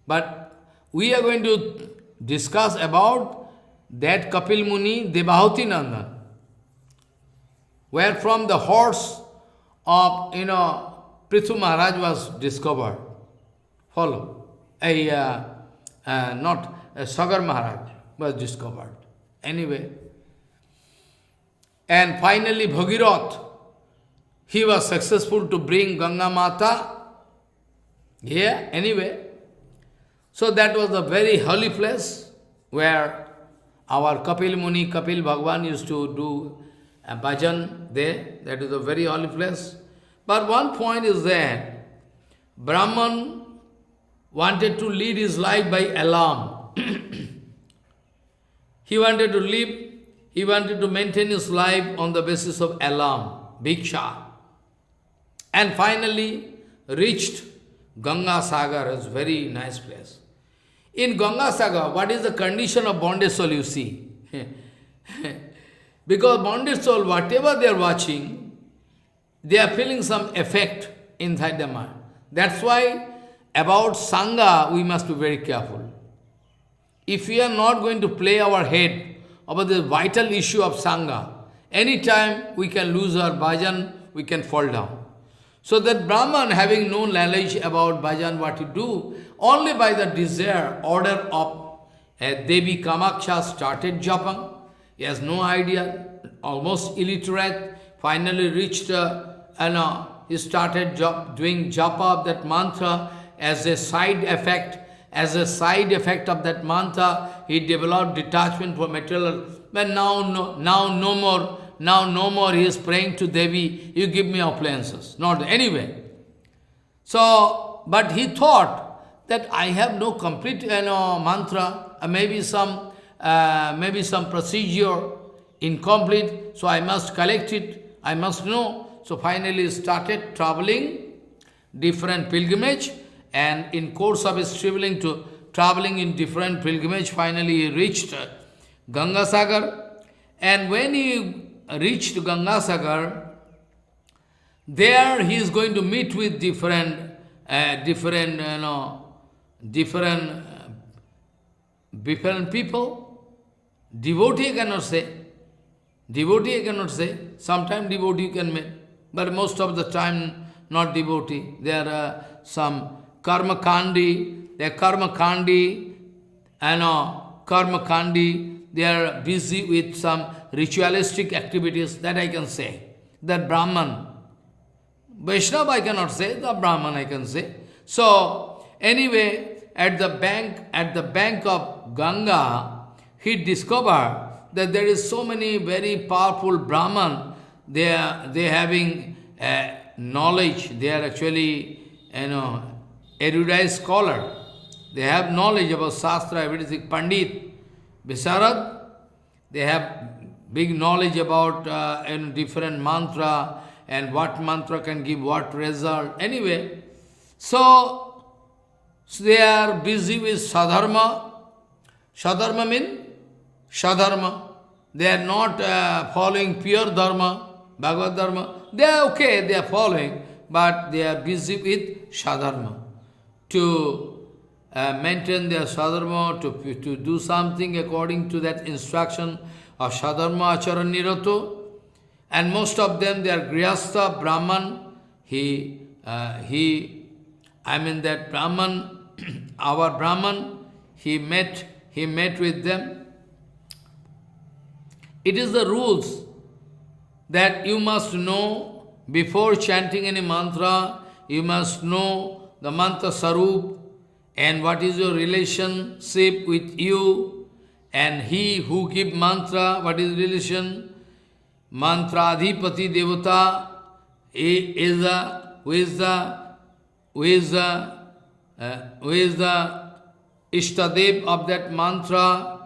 But we are going to discuss about that Kapil Muni, Devahuti Nandan, where from the horse of, Prithu Maharaj was discovered. Follow. Not Sagar Maharaj was discovered. Anyway. And finally Bhagirath, he was successful to bring Ganga Mata here. Anyway. So that was a very holy place where our Kapil Muni, Kapil Bhagwan used to do a bhajan there. That is a very holy place. But one point is that Brahman wanted to lead his life by alarm. He wanted to live, he wanted to maintain his life on the basis of alarm, bhiksha. And finally reached Ganga Sagar, a very nice place. In Ganga Sagar, what is the condition of bonded soul, you see? Because bonded soul, whatever they are watching, they are feeling some effect inside the mind. That's why about Sangha, we must be very careful. If we are not going to play our head about the vital issue of Sangha, anytime we can lose our bhajan, we can fall down. So that Brahman, having no knowledge about bhajan, what to do, only by the desire, order of Devi Kamaksha started japang. He has no idea, almost illiterate, finally reached, he started doing japa of that mantra as a side effect. As a side effect of that mantra, he developed detachment from material. But now no more he is praying to Devi, you give me appliances. Not anyway. So, but he thought that I have no complete mantra, maybe some procedure incomplete, so I must collect it, I must know. So finally he started traveling, different pilgrimage, and in course of his traveling in different pilgrimage, finally he reached Ganga Sagar. And when he reached Ganga Sagar, there he is going to meet with different people. Devotee I cannot say. Sometimes devotee you can meet, but most of the time not devotee. There are some karma kandi, they are busy with some ritualistic activities, that I can say. That Brahman. Vaishnava I cannot say, the Brahman I can say. So, anyway, at the bank of Ganga, he discovered that there is so many very powerful Brahman, they having knowledge, they are actually, erudite scholar. They have knowledge about Shastra, everything, Pandit, Visarad, they have big knowledge about different mantra and what mantra can give what result. Anyway, so they are busy with Sadharma. Sadharma means Sadharma. They are not following pure Dharma, Bhagavad Dharma. They are okay, they are following, but they are busy with Sadharma. To maintain their Sadharma, to do something according to that instruction of Sadharma Acharan Nirato. And most of them, they are Grihastha, Brahman. That Brahman, our Brahman, he met with them. It is the rules that you must know before chanting any mantra, you must know the mantra sarup and what is your relationship with you and he who give mantra, what is relation? Mantra adhipati devata who is the Ishtadev of that mantra.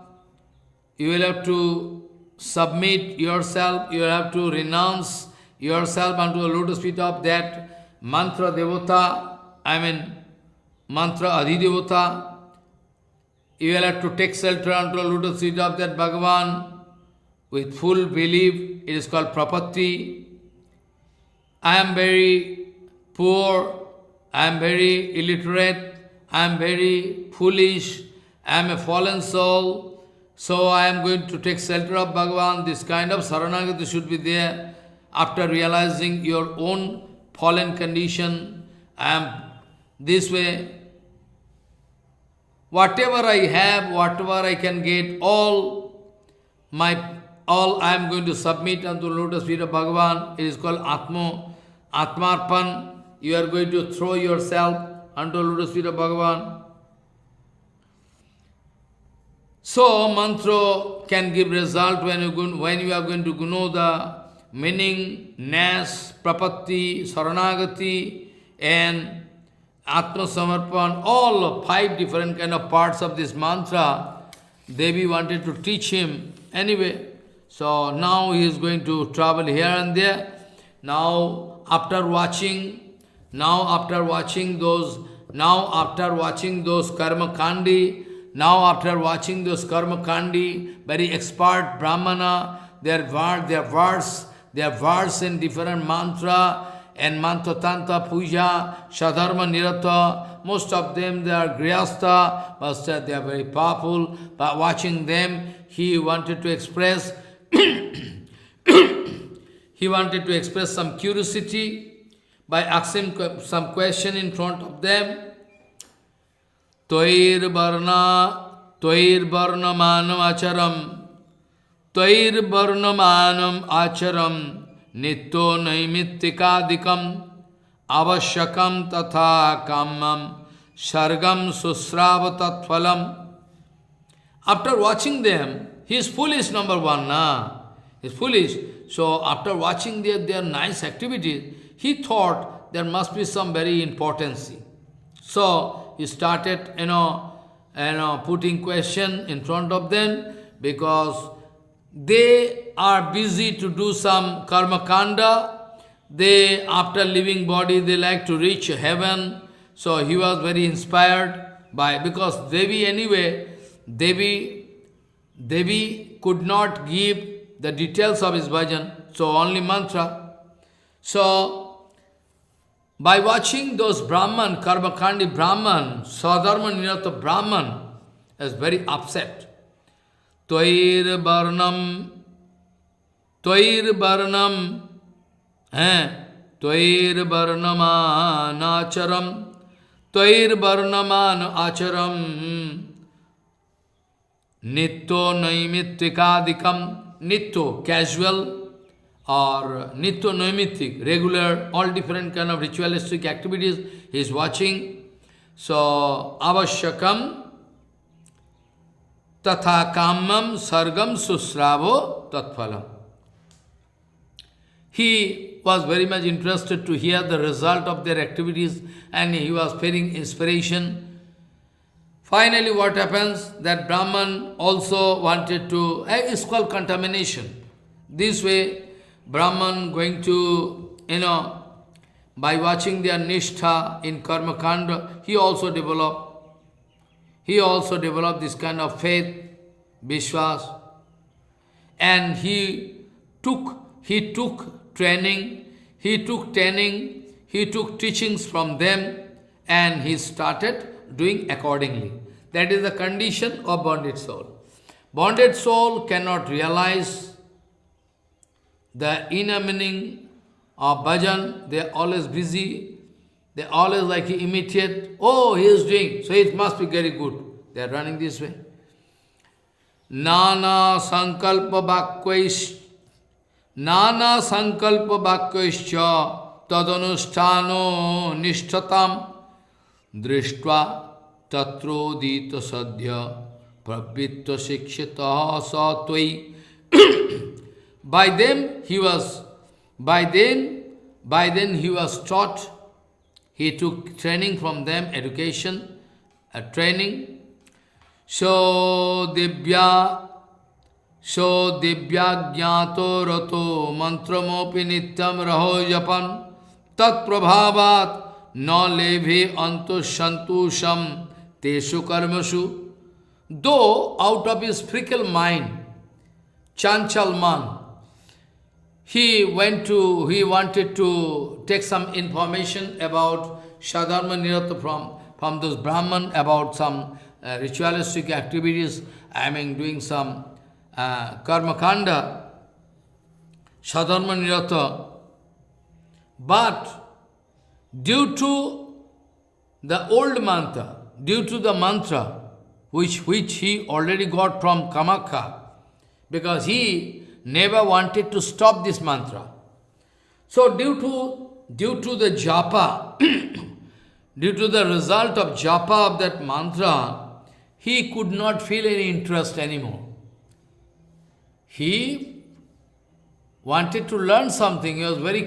You will have to submit yourself, you will have to renounce yourself unto the lotus feet of that mantra devata, mantra adhidevata. You will have to take shelter unto the lotus feet of that Bhagavan with full belief. It is called prapatti. I am very poor, I am very illiterate, I am very foolish, I am a fallen soul, so I am going to take shelter of Bhagavan. This kind of saranagati should be there. After realizing your own fallen condition, I am this way. Whatever I have, whatever I can get, all I am going to submit unto the lotus feet of Bhagavan. It is called Atmarpan. You are going to throw yourself unto the lotus feet of Bhagavan. So, mantra can give result when you are going to know the meaning, nas, prapatti, saranagati, and atma samarpan, all 5 different kind of parts of this mantra. Devi wanted to teach him anyway. So now he is going to travel here and there. Now after watching those karma kandi, very expert Brahmana, their words in different mantra and mantra tantra puja, sadharma nirata, most of them they are grihastha, but they are very powerful. By watching them, he wanted to express some curiosity by asking some question in front of them. Tvair varnamanam acharam nitto naimittikadikam avashyakam tatha kamam sargam susrava tatphalam. After watching them, he is foolish, number one, he is foolish. So after watching their nice activities, he thought there must be some very importance. So he started, putting question in front of them, because they are busy to do some karma kanda. They, after leaving body, they like to reach heaven. So he was very inspired because Devi could not give the details of his bhajan, so only mantra. So, by watching those Brahman, Karmakandi Brahman, Sadharma Nirata Brahman, is very upset. Tvair varnam varnaman acharam nitto naimittikadikam. Nitto, casual, or nitto naimittik, regular, all different kind of ritualistic activities he is watching. So, avashyakam tatha kamam sargam susravo tatphalam. He was very much interested to hear the result of their activities, and he was feeling inspiration. Finally, what happens? That Brahman also wanted to, it's called contamination. This way, Brahman going to, by watching their nishtha in karma kanda, he also developed this kind of faith, vishwas, and he took training, he took teachings from them, and he started doing accordingly. That is the condition of bonded soul. Bonded soul cannot realize the inner meaning of bhajan. They are always busy. They always like to imitate. Oh, he is doing, so it must be very good. They are running this way. Nana sankalpa bhakvaischa tadanusthano nishthatam drishtva tatrodita sadhya pravritta shikshita satvai. By then he was taught, he took training from them, education, training. So divya jnato rato mantramopi nityam raho japan tat prabhavat na lebhe antushantusham teshu karmashu. Though out of his fickle mind, chanchal man, he wanted to take some information about Sadharma Nirata from those Brahman, about some ritualistic activities, doing some karma kanda, Sadharma Nirata. But due to the old mantra, due to the mantra which he already got from Kamakha, because he never wanted to stop this mantra. So due to the japa, due to the result of japa of that mantra, he could not feel any interest anymore. He wanted to learn something. He was very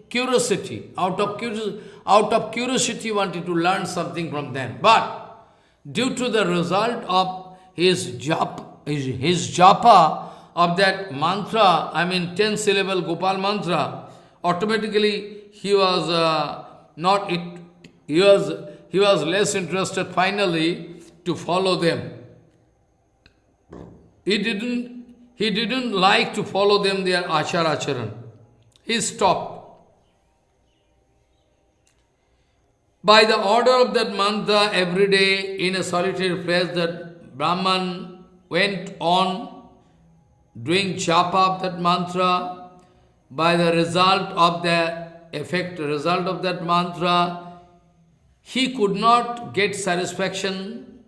curiosity. Out of curiosity, wanted to learn something from them. But due to the result of his japa of that mantra, 10 syllable Gopal mantra, automatically he was not it. He was less interested finally to follow them. He didn't like to follow them their acharan. He stopped. By the order of that mantra, every day in a solitary place, that Brahman went on doing japa of that mantra. By the result of that mantra, he could not get satisfaction.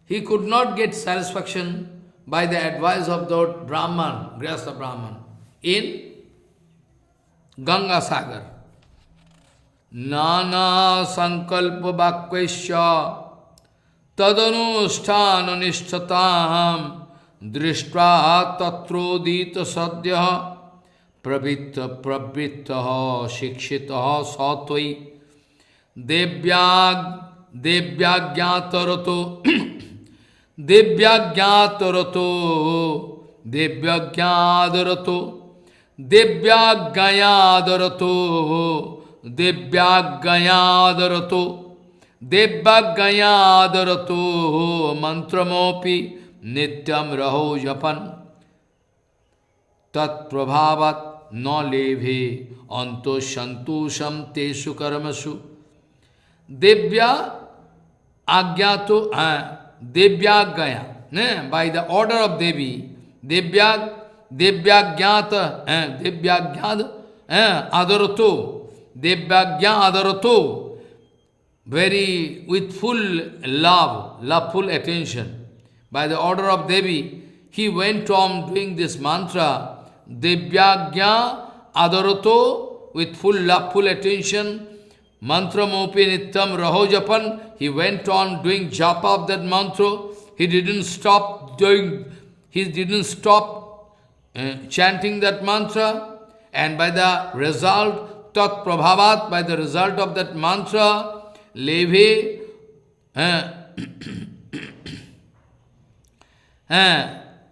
He could not get satisfaction by the advice of the Brahman, Grihastha Brahman, in Ganga Sagar. Nana sankalpa bhakvesya tadanusthana nishtatam drishtva tatrodita sadya pravitta shikshita satvai Devyagnyatarato mantramopi nityam raho japan tat prabhavat no levhe anto shantusham tesu karmasu Devya agyato, Devyagaya, by the order of Devi, Devyagyata, Adarato, Devyagya Adarato, very with full love, full attention. By the order of Devi, he went on doing this mantra, Devyagya Adarato, with full love, full attention. Mantramopi nityam raho japan. He went on doing japa of that mantra. He didn't stop chanting that mantra. And by the result, tat prabhavat, by the result of that mantra, leve, tat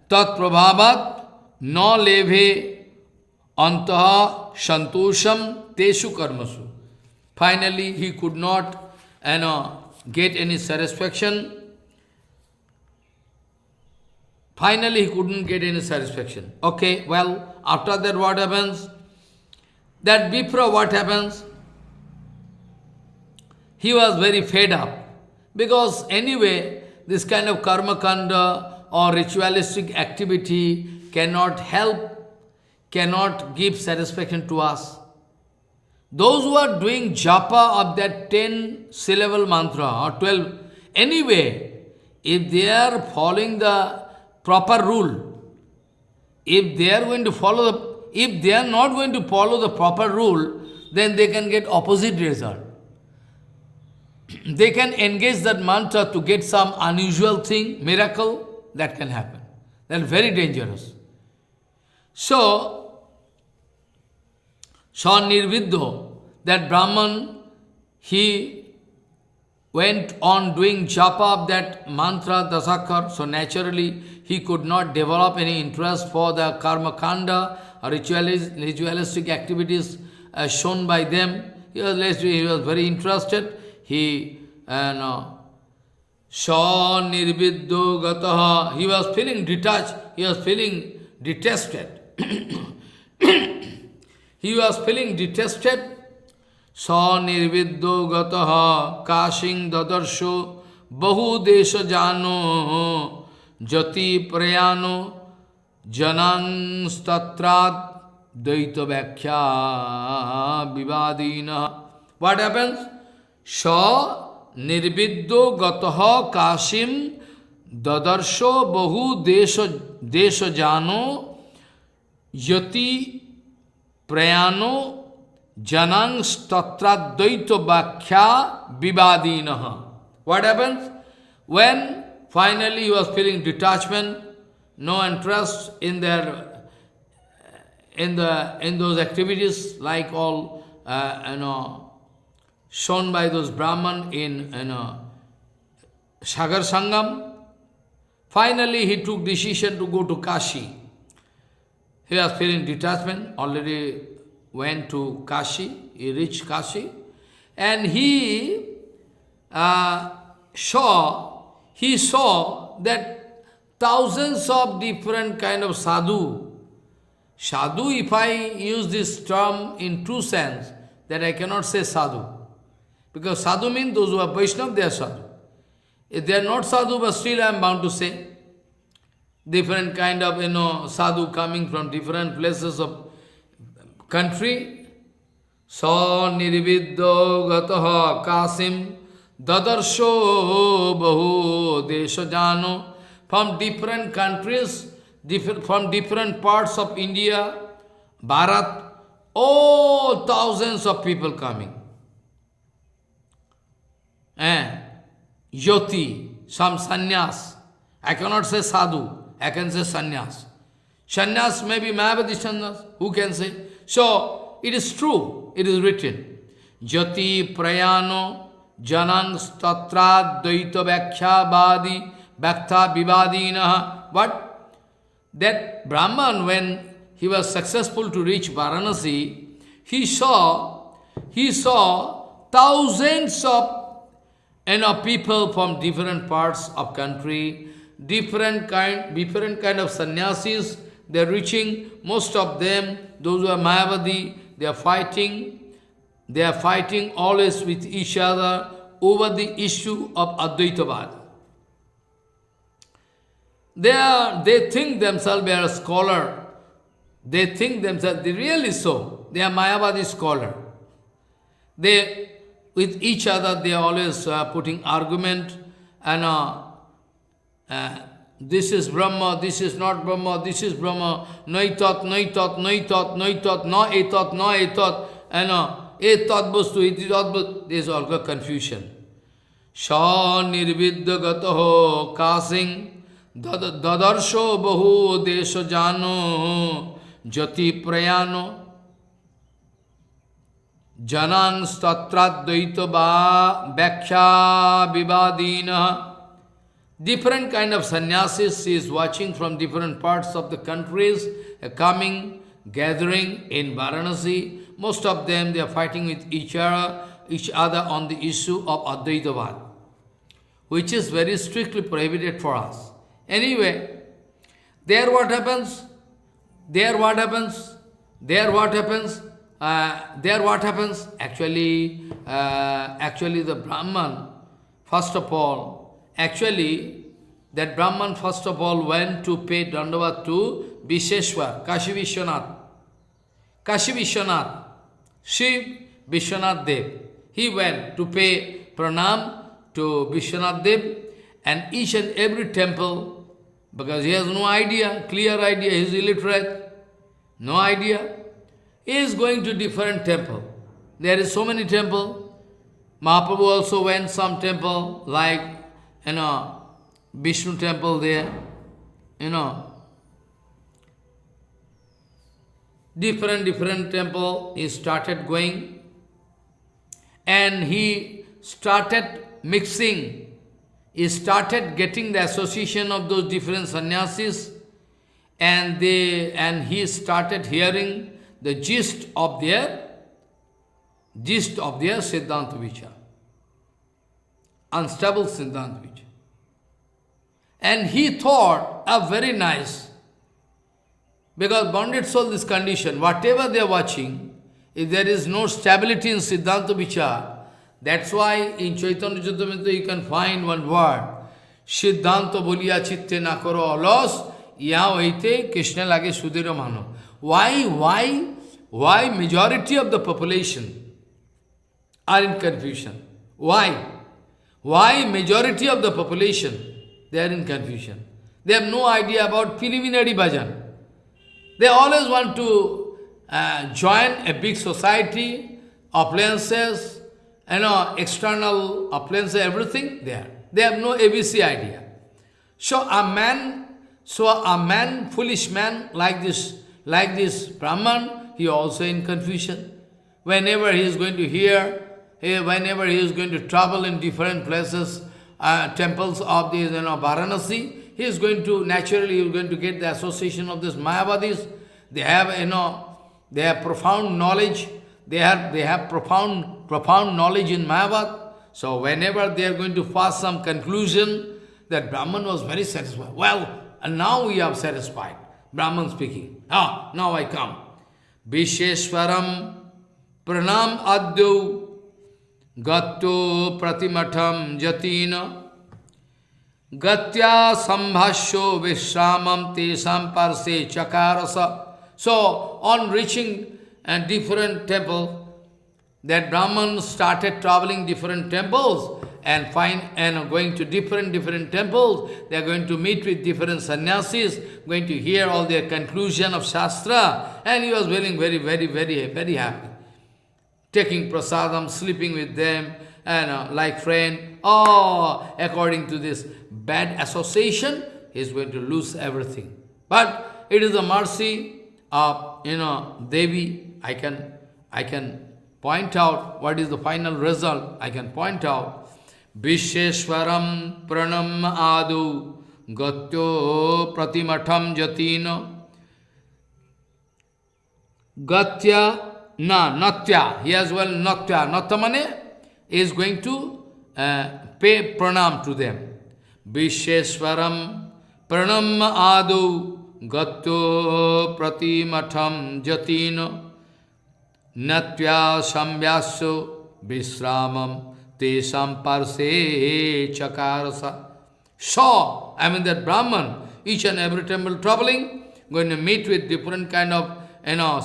prabhavat, no leve, antaha santosham tesu karmasu. Finally, he could not get any satisfaction. Finally, he couldn't get any satisfaction. Okay, well, after that what happens? That Vipra, what happens? He was very fed up. Because anyway, this kind of karma kanda or ritualistic activity cannot give satisfaction to us. Those who are doing japa of that 10 syllable mantra or 12, anyway, if they are following the proper rule, if they are not going to follow the proper rule, then they can get opposite result. They can engage that mantra to get some unusual thing, miracle, that can happen. That is very dangerous. So, Nirvidho, that Brahman, he went on doing japa of that mantra dasakar, so naturally he could not develop any interest for the karma kanda or ritualistic activities shown by them. He was very interested. He nirvidho gataha, he was feeling detached, he was feeling detested. He was feeling detested. Sa nirvidho gataha kashing dadarsho bahu desha jano jati prayano janan statrat daita vakya vivadina. What happens? Sa nirvidho gataha kashim dadarsho bahu desha jano jati prayano janang statradvaita bhakhya vivadinaha. What happens? When finally he was feeling detachment, no interest in their in those activities like all shown by those Brahman in Sagar Sangam. Finally, he took decision to go to Kashi. He was feeling detachment, already went to Kashi, he reached Kashi, and he saw that thousands of different kind of sadhu. Sadhu, if I use this term in two sense, then I cannot say sadhu. Because sadhu means those who are Vaishnava, they are sadhu. If they are not sadhu, but still I am bound to say, different kind of, sadhu coming from different places of country. Sa nirviddo gataha kasim dadarsho bahu desha jano. From different countries, from different parts of India, Bharat, all thousands of people coming. Yoti, some sannyas. I cannot say sadhu, I can say sannyas. Sannyas may be Mayavadi sannyas, who can say? So, it is true, it is written. Jati prayano janang statra dvaita vyakhya badi bhaktha vivadinaha. But that Brahman, when he was successful to reach Varanasi, he saw thousands of people from different parts of country, different kind of sannyasis, they are reaching, most of them, those who are Mayavadi, they are fighting always with each other over the issue of Advaitavad. They think themselves they are a scholar. They think themselves, they really so. They are Mayavadi scholar. With each other, they are always putting argument, and this is Brahma, this is not Brahma, this is Brahma, noitat, noitat, noitat, noitat, no etat, and etat vastu, etitat vastu. There is all confusion. Sha nirvidya gataho kasing dadarsho bahu desha jano jati prayano janang statrat dvaita vyakhya vivadina. Different kind of sannyasis he is watching from different parts of the countries, coming, gathering in Varanasi. Most of them, they are fighting with each other on the issue of Advaitavad, which is very strictly prohibited for us. Anyway, there what happens? Actually, the Brahman, first of all, that Brahman first of all went to pay Dandavat to Visheshwar, Kashi Vishwanath, Shiv Vishwanath Dev. He went to pay pranam to Vishwanath Dev, and each and every temple, because he has no idea, clear idea, he is illiterate, no idea. He is going to different temple. There is so many temple. Mahaprabhu also went some temple, like, Vishnu temple there, different temple he started going, and he started mixing, he started getting the association of those different sannyasis, and he started hearing the gist of their Siddhanta Vichar, unstable Siddhanta Vichar. And he thought, very nice, because bonded soul, this condition, whatever they are watching, if there is no stability in Siddhanta Vichar, that's why in Chaitanya Charitamrita you can find one word, Siddhanta boliya chitte na karo alas, yaha hoite Krishna lage sudhira mano. Why majority of the population are in confusion? Why? Why majority of the population, they are in confusion? They have no idea about preliminary bhajan. They always want to join a big society, appliances, external appliances, everything there. They have no ABC idea. So a man, foolish man like this Brahman, he also in confusion. Whenever he is going to hear, whenever he is going to travel in different places, temples of the Varanasi, he is going to, naturally he is going to get the association of this Mayavadis. They have, they have profound knowledge. They have profound knowledge in Mayavad. So whenever they are going to pass some conclusion, that Brahman was very satisfied. Well, and now we are satisfied. Brahman speaking. Now I come. Visheshwaram pranam adyo gatto pratimatham jatina gatya sambhasyo vishramam tesam parse chakarasa. So, on reaching a different temple, that Brahman started traveling different temples and going to different temples. They are going to meet with different sannyasis, going to hear all their conclusion of Shastra, and he was feeling very happy. Taking prasadam, sleeping with them, and like friend. According to this bad association, he is going to lose everything. But it is the mercy of Devi. I can point out what is the final result. I can point out. Visheshwaram pranam adu gatyo pratimatham jatina gatya natya. He as well natya. Natya mane is going to pay pranam to them. Visheshwaram pranam adu gatyo pratimatham jatina natya samvyasya visramam tesam parse chakarasa. So, that Brahman, each and every temple traveling, going to meet with different kind of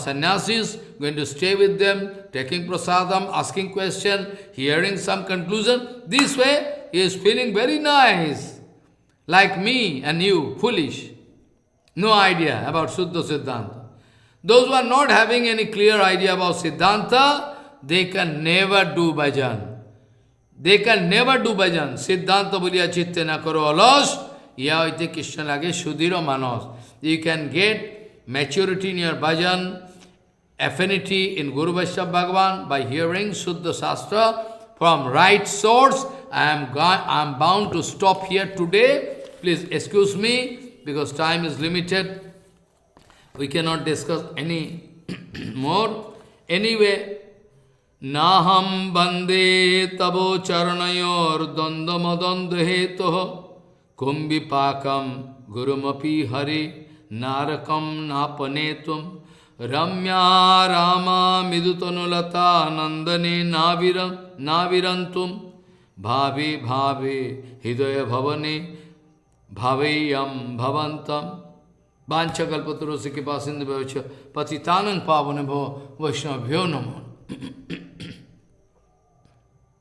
sannyasis, going to stay with them, taking prasadam, asking question, hearing some conclusion. This way, he is feeling very nice, like me and you, foolish. No idea about Suddha Siddhanta. Those who are not having any clear idea about Siddhanta, they can never do bhajan. They can never do bhajan. Siddhanta buliya chitte na karo alas, ya ite Krishna lage shudhiro manos. You can get maturity in your bhajan, affinity in Guru Vaishnava Bhagavan by hearing Suddha Shastra from right source. I am bound to stop here today. Please excuse me, because time is limited. We cannot discuss any more. Anyway, Naham bande tabo charanayor dandamadanda hetoh kumbhipakam gurumapi hari narakam napanetum ramya rama midutanulata nandane navirantum bhavi hidaya bhavane bhaveyam bhavantam Vancha kalpatarusi kripa sindhu bhavaccha patitanang pavane bhava vaishnavabhyo namo.